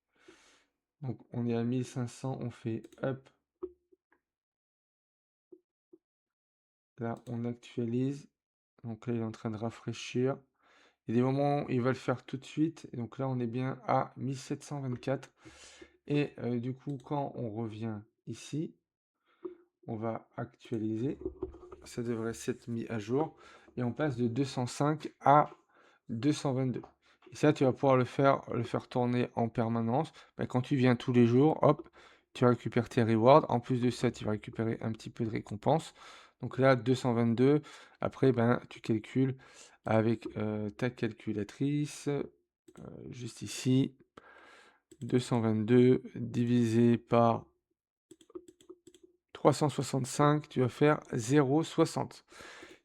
donc on est à 1500, on fait up Là, on actualise. Donc là, il est en train de rafraîchir. Il y a des moments où il va le faire tout de suite. Et donc là, on est bien à 1724. Et du coup, quand on revient ici, on va actualiser. Ça devrait s'être mis à jour. Et on passe de 205 à 222. Et ça, tu vas pouvoir le faire tourner en permanence. Bah, quand tu viens tous les jours, hop, tu récupères tes rewards. En plus de ça, tu vas récupérer un petit peu de récompense. Donc là, 222. Après, ben, tu calcules avec ta calculatrice. Juste ici. 222 divisé par 365, tu vas faire 0,60.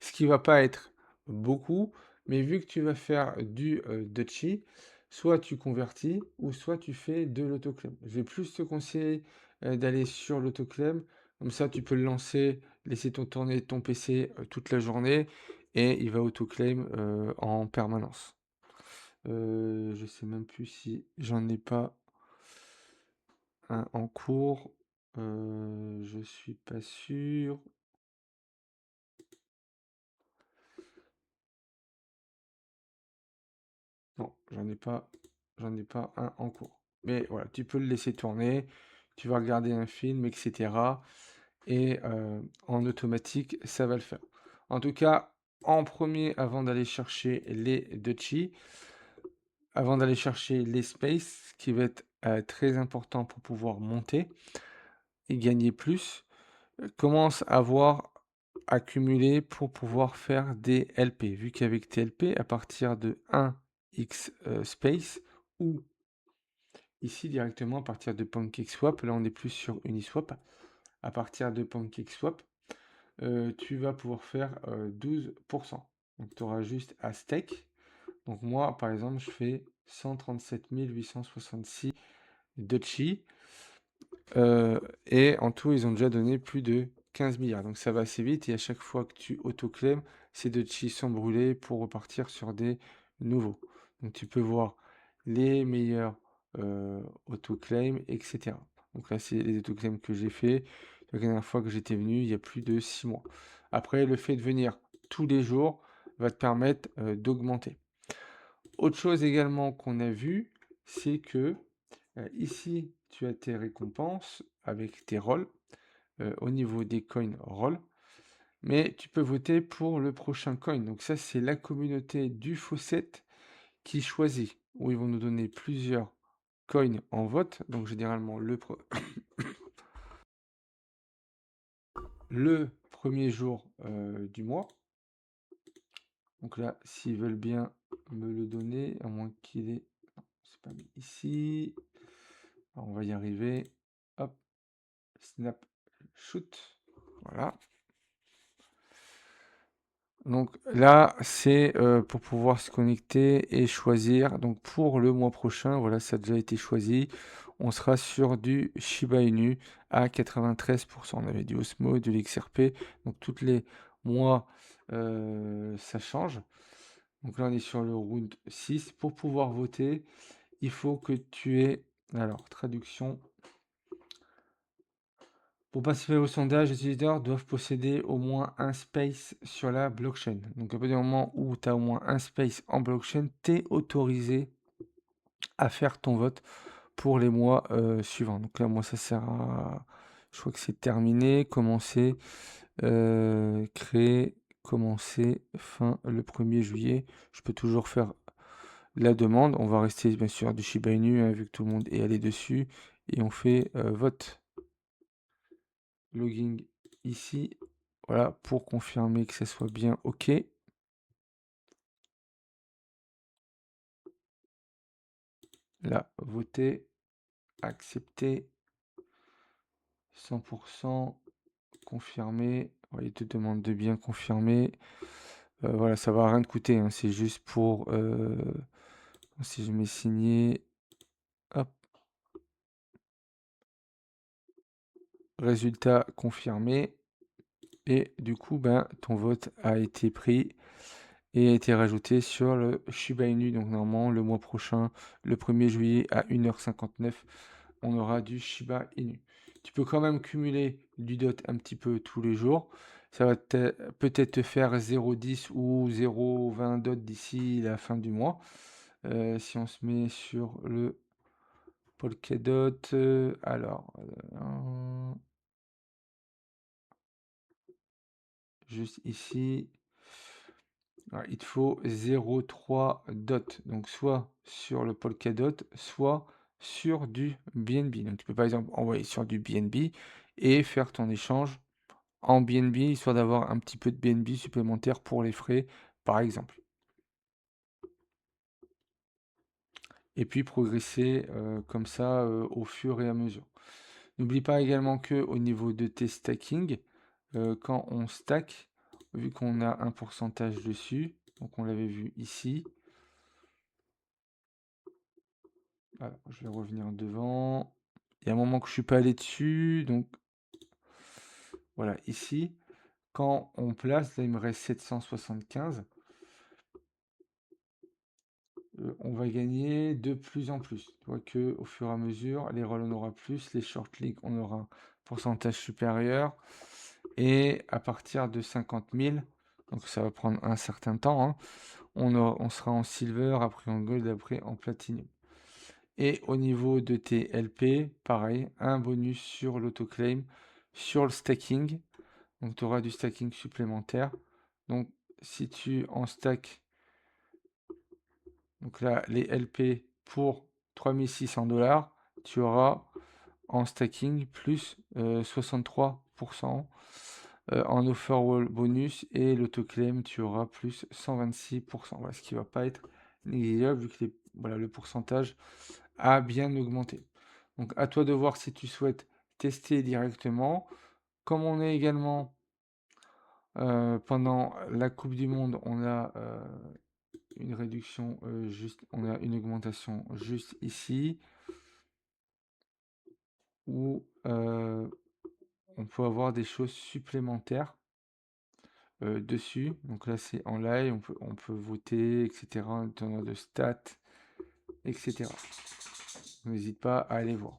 Ce qui va pas être beaucoup, mais vu que tu vas faire du Dutchie, soit tu convertis ou soit tu fais de l'autoclave. Je vais plus te conseiller d'aller sur l'autoclave. Comme ça, tu peux le lancer, laisser tourner ton PC toute la journée et il va autoclaim en permanence. Je sais même plus si j'en ai pas un en cours. Je suis pas sûr. Non, j'en ai pas un en cours. Mais voilà, tu peux le laisser tourner, tu vas regarder un film, etc. Et en automatique, ça va le faire. En tout cas, en premier, avant d'aller chercher les Dutchie, avant d'aller chercher les Space, ce qui va être très important pour pouvoir monter et gagner plus, commence à avoir accumulé pour pouvoir faire des LP. Vu qu'avec TLP, à partir de 1x space ou ici directement à partir de PancakeSwap, là on est plus sur Uniswap, à partir de PancakeSwap, tu vas pouvoir faire 12%. Donc tu auras juste à stake. Donc moi par exemple je fais 137 866 Dutchie. Et en tout, ils ont déjà donné plus de 15 milliards. Donc ça va assez vite. Et à chaque fois que tu autoclaims, ces deux chi sont brûlés pour repartir sur des nouveaux. Donc tu peux voir les meilleurs autoclaims, etc. Donc là, c'est les autoclaims que j'ai fait. La dernière fois que j'étais venu, il y a plus de 6 mois. Après, le fait de venir tous les jours va te permettre d'augmenter. Autre chose également qu'on a vu, c'est que ici, tu as tes récompenses avec tes rôles au niveau des coins rôles, mais tu peux voter pour le prochain coin. Donc ça, c'est la communauté du Faucet qui choisit, où ils vont nous donner plusieurs coins en vote. Donc généralement le premier jour du mois. Donc là, s'ils veulent bien me le donner, à moins qu'il est... Non, c'est pas mis ici. Alors, on va y arriver. Hop, snap, shoot. Voilà. Donc là, c'est pour pouvoir se connecter et choisir. Donc pour le mois prochain, voilà, ça a déjà été choisi. On sera sur du Shiba Inu à 93%. On avait du Osmo, de l'XRP. Donc tous les mois, ça change. Donc là, on est sur le round 6. Pour pouvoir voter, il faut que tu aies... Alors, traduction. Pour participer au sondage, les utilisateurs doivent posséder au moins un space sur la blockchain. Donc à partir du moment où tu as au moins un space en blockchain, tu es autorisé à faire ton vote pour les mois suivants. Donc là, moi, ça sert à... Je crois que c'est terminé. Commencer, créer, commencer, fin le 1er juillet. Je peux toujours faire la demande. On va rester bien sûr du Shiba Inu, hein, vu que tout le monde est allé dessus. Et on fait vote. Logging ici. Voilà, pour confirmer que ça soit bien OK. Là, voter, accepter, 100%, confirmer. Ouais, il te demande de bien confirmer. Voilà, ça va rien te coûter, hein, c'est juste pour... si je mets signé, hop, résultat confirmé. Et du coup, ben, ton vote a été pris et a été rajouté sur le Shiba Inu. Donc normalement, le mois prochain, le 1er juillet à 1h59, on aura du Shiba Inu. Tu peux quand même cumuler du DOT un petit peu tous les jours. Ça va peut-être te faire 0,10 ou 0,20 dots d'ici la fin du mois. Si on se met sur le Polkadot, alors, juste ici, voilà, il te faut 0,3 dot. Donc soit sur le Polkadot, soit sur du BNB. Donc tu peux par exemple envoyer sur du BNB et faire ton échange en BNB, histoire d'avoir un petit peu de BNB supplémentaire pour les frais, par exemple. Et puis progresser comme ça au fur et à mesure. N'oublie pas également que au niveau de tes stacking, quand on stack, vu qu'on a un pourcentage dessus, donc on l'avait vu ici. Alors, je vais revenir devant. Il y a un moment que je suis pas allé dessus, donc voilà, ici, quand on place, là il me reste 775. On va gagner de plus en plus. Tu vois que au fur et à mesure, les rolls on aura plus, les short league on aura un pourcentage supérieur. Et à partir de 50 000, donc ça va prendre un certain temps, hein, on sera en silver, après en gold, après en platinum. Et au niveau de tes LP, pareil, un bonus sur l'autoclaim, sur le stacking. Donc tu auras du stacking supplémentaire. Donc si tu en stack, donc là les LP pour 3600 $, tu auras en stacking plus 63%. En offer wall bonus et l'autoclaim, tu auras plus 126%. Voilà, ce qui va pas être négligeable vu que voilà, le pourcentage a bien augmenté. Donc à toi de voir si tu souhaites tester directement. Comme on est également pendant la Coupe du Monde, on a une réduction on a une augmentation juste ici où on peut avoir des choses supplémentaires dessus. Donc là, c'est en live, on peut voter, etc. En termes de stats, etc. N'hésite pas à aller voir.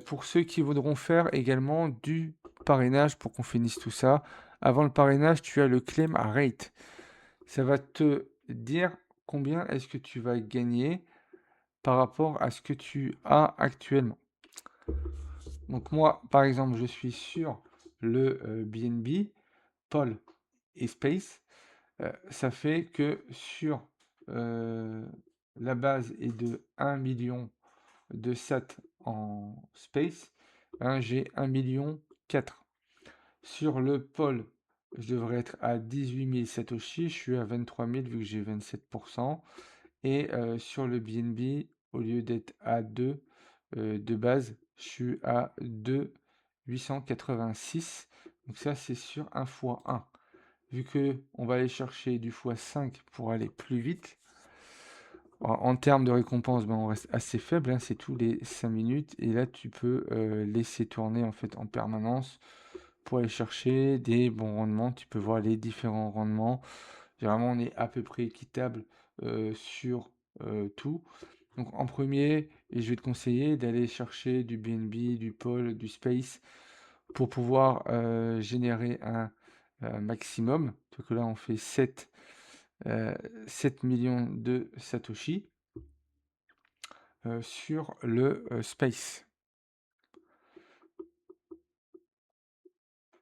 Pour ceux qui voudront faire également du parrainage pour qu'on finisse tout ça, avant le parrainage, tu as le claim à rate. Ça va te dire combien est-ce que tu vas gagner par rapport à ce que tu as actuellement. Donc moi, par exemple, je suis sur le BNB, Paul et Space. Ça fait que sur la base est de 1 million de sats en space, hein, j'ai 1 million 4. Sur le pôle, je devrais être à 18 000 Satoshi, je suis à 23 000 vu que j'ai 27%. Et sur le BNB, au lieu d'être à 2 de base, je suis à 2,886. Donc ça, c'est sur 1 fois 1. Vu que on va aller chercher du x5 pour aller plus vite, en termes de récompense, ben, on reste assez faible, hein, c'est tous les 5 minutes. Et là, tu peux laisser tourner en fait en permanence pour aller chercher des bons rendements. Tu peux voir les différents rendements. Généralement, on est à peu près équitable sur tout. Donc en premier, et je vais te conseiller d'aller chercher du BNB, du Pole, du Space pour pouvoir générer un maximum. Donc là, on fait 7 millions de Satoshi sur le Space.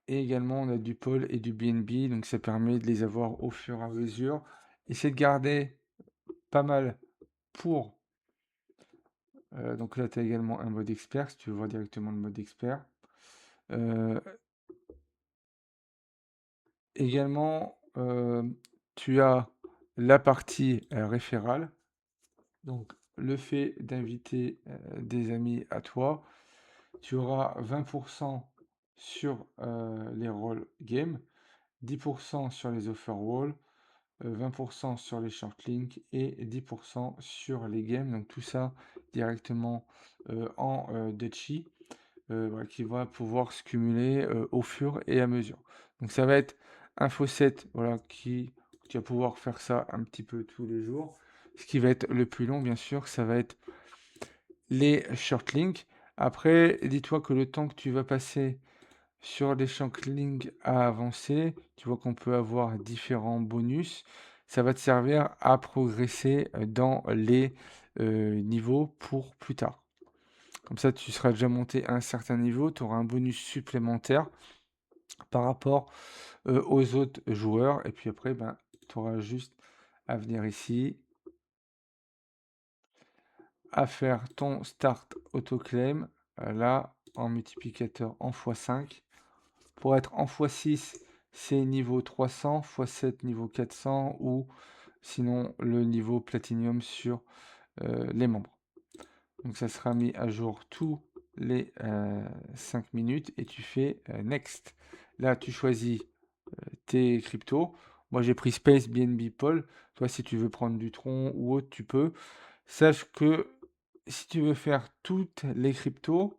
Et également, on a du Pole et du BNB, donc ça permet de les avoir au fur et à mesure. Essayer de garder pas mal pour. Donc là, tu as également un mode expert, si tu veux voir directement le mode expert. Également, tu as la partie référale. Donc, le fait d'inviter des amis à toi, tu auras 20% sur les roll games, 10% sur les offer wall, 20% sur les short links et 10% sur les games. Donc, tout ça directement en Dutchy. Voilà, qui va pouvoir se cumuler au fur et à mesure. Donc ça va être un faucet, voilà, qui tu vas pouvoir faire ça un petit peu tous les jours. Ce qui va être le plus long, bien sûr, ça va être les short links. Après, dis-toi que le temps que tu vas passer Sur les Shankling à avancer, tu vois qu'on peut avoir différents bonus. Ça va te servir à progresser dans les niveaux pour plus tard. Comme ça, tu seras déjà monté à un certain niveau, tu auras un bonus supplémentaire par rapport aux autres joueurs. Et puis après, ben, tu auras juste à venir ici, à faire ton start autoclaim, là, en multiplicateur en x5. Pour être en x6, c'est niveau 300, x7 niveau 400 ou sinon le niveau Platinum sur les membres. Donc ça sera mis à jour tous les 5 minutes et tu fais Next. Là, tu choisis tes cryptos. Moi, j'ai pris Space, BNB, Paul. Toi, si tu veux prendre du Tron ou autre, tu peux. Sache que si tu veux faire toutes les cryptos,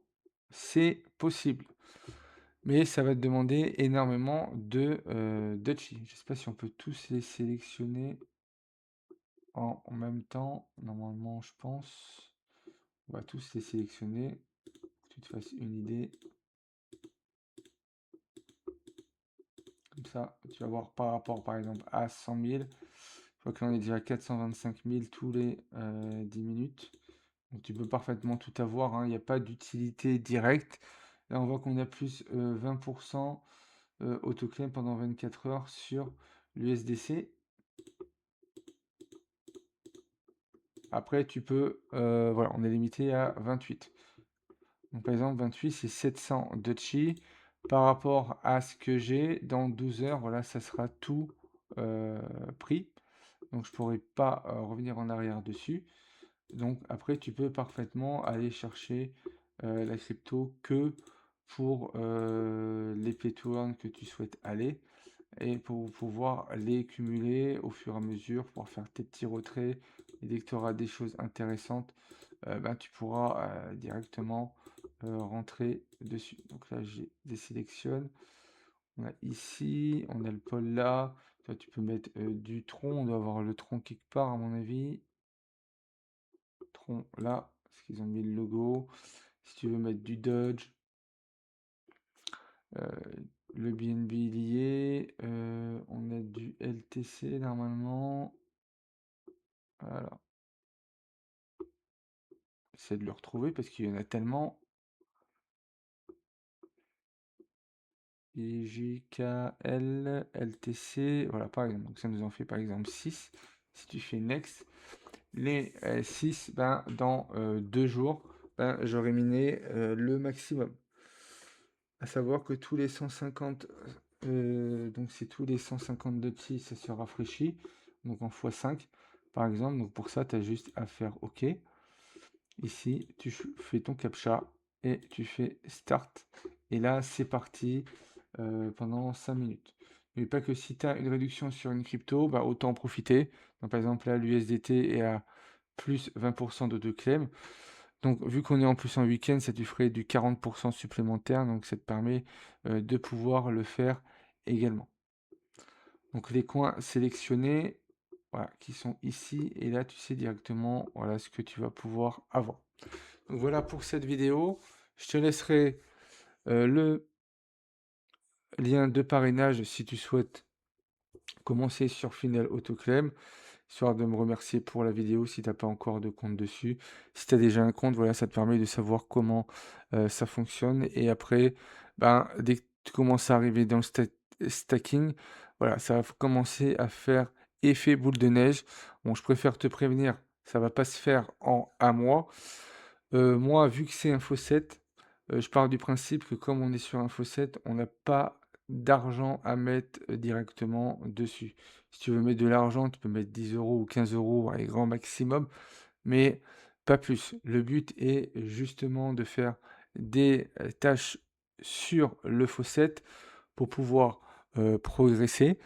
c'est possible. Mais ça va te demander énormément de chi. Je ne sais pas si on peut tous les sélectionner en même temps. Normalement, je pense. On va tous les sélectionner. Que tu te fasses une idée. Comme ça, tu vas voir par rapport, par exemple, à 100 000. Je vois que là, on est déjà à 425 000 tous les 10 minutes. Donc, tu peux parfaitement tout avoir, hein. Il n'y a pas d'utilité directe. Là, on voit qu'on a plus 20% autoclaim pendant 24 heures sur l'USDC. Après, tu peux, voilà, on est limité à 28. Donc, par exemple, 28, c'est 700 de chi. Par rapport à ce que j'ai, dans 12 heures, voilà, ça sera tout pris. Donc, je ne pourrai pas revenir en arrière dessus. Donc, après, tu peux parfaitement aller chercher la crypto que pour les play to earn que tu souhaites aller et pour pouvoir les cumuler au fur et à mesure, pour faire tes petits retraits. Et dès que tu auras des choses intéressantes, ben, tu pourras directement rentrer dessus. Donc là, j'ai désélectionne. On a ici, on a le pôle là. Toi, tu peux mettre du tronc. On doit avoir le tronc quelque part, à mon avis. Tronc là, parce qu'ils ont mis le logo. Si tu veux mettre du Dodge, euh, le BNB lié, on a du LTC normalement. Voilà. J'essaie de le retrouver parce qu'il y en a tellement. IJKL, LTC, voilà par exemple. Donc ça nous en fait par exemple 6. Si tu fais Next, les 6, ben, dans 2 jours, ben, j'aurai miné le maximum. À savoir que tous les 150, donc c'est tous les 150 de petits, ça se rafraîchit. Donc en x5 par exemple. Donc pour ça, tu as juste à faire OK. Ici, tu fais ton captcha et tu fais Start. Et là, c'est parti pendant 5 minutes. Mais pas que si tu as une réduction sur une crypto, bah, autant en profiter. Donc, par exemple, là, l'USDT est à plus 20% de claim. Donc, vu qu'on est en plus en week-end, ça te ferait du 40% supplémentaire. Donc, ça te permet de pouvoir le faire également. Donc, les coins sélectionnés, voilà, qui sont ici. Et là, tu sais directement voilà, ce que tu vas pouvoir avoir. Donc, voilà pour cette vidéo. Je te laisserai le lien de parrainage si tu souhaites commencer sur Final Autoclaim, histoire de me remercier pour la vidéo si tu n'as pas encore de compte dessus. Si tu as déjà un compte, voilà, ça te permet de savoir comment ça fonctionne. Et après, ben, dès que tu commences à arriver dans le stacking, voilà, ça va commencer à faire effet boule de neige. Bon, je préfère te prévenir, ça va pas se faire en un mois. Moi, vu que c'est un faucet, je pars du principe que comme on est sur un faucet, on n'a pas d'argent à mettre directement dessus. Si tu veux mettre de l'argent, tu peux mettre 10 euros ou 15 euros, allez, grand maximum, mais pas plus. Le but est justement de faire des tâches sur le faucet pour pouvoir progresser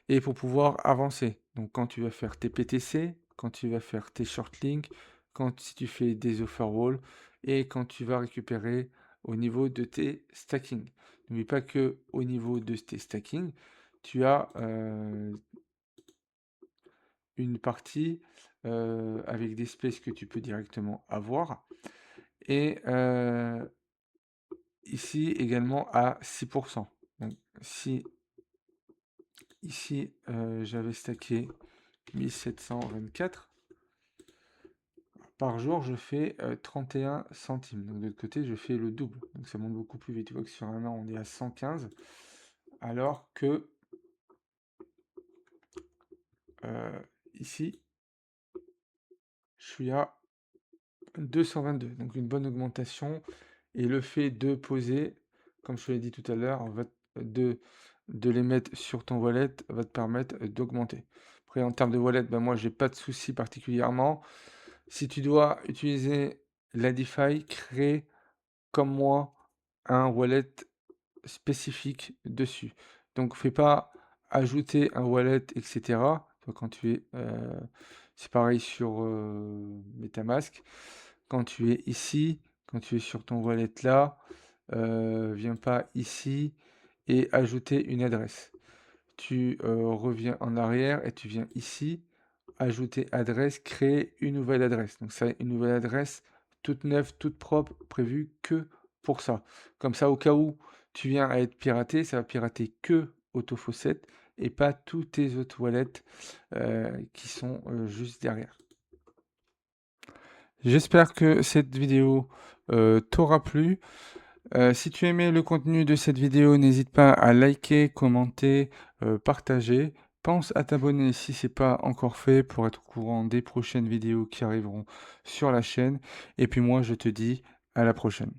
et pour pouvoir avancer. Donc quand tu vas faire tes PTC, quand tu vas faire tes shortlinks, quand si tu fais des offerwalls et quand tu vas récupérer au niveau de tes stacking. N'oublie pas que au niveau de tes stacking, tu as une partie avec des spaces que tu peux directement avoir et ici également à 6 Donc si ici, j'avais stacké 1724 par jour, je fais 31 centimes. Donc de l'autre côté, je fais le double. Donc ça monte beaucoup plus vite. Tu vois que sur un an, on est à 115, alors que ici, je suis à 222. Donc une bonne augmentation. Et le fait de poser, comme je te l'ai dit tout à l'heure, de les mettre sur ton wallet va te permettre d'augmenter. Après, en termes de wallet, ben moi, j'ai pas de souci particulièrement. Si tu dois utiliser la DeFi, crée comme moi un wallet spécifique dessus. Donc, fais pas ajouter un wallet, etc. Toi, quand tu es, c'est pareil sur MetaMask. Quand tu es ici, quand tu es sur ton wallet là, viens pas ici et ajouter une adresse. Tu reviens en arrière et tu viens ici, ajouter adresse, créer une nouvelle adresse. Donc, c'est une nouvelle adresse toute neuve, toute propre, prévue que pour ça. Comme ça, au cas où tu viens à être piraté, ça va pirater que Autofaucet et pas tous tes autres wallets qui sont juste derrière. J'espère que cette vidéo t'aura plu. Si tu aimais le contenu de cette vidéo, n'hésite pas à liker, commenter, partager. Pense à t'abonner si ce n'est pas encore fait pour être au courant des prochaines vidéos qui arriveront sur la chaîne. Et puis moi, je te dis à la prochaine.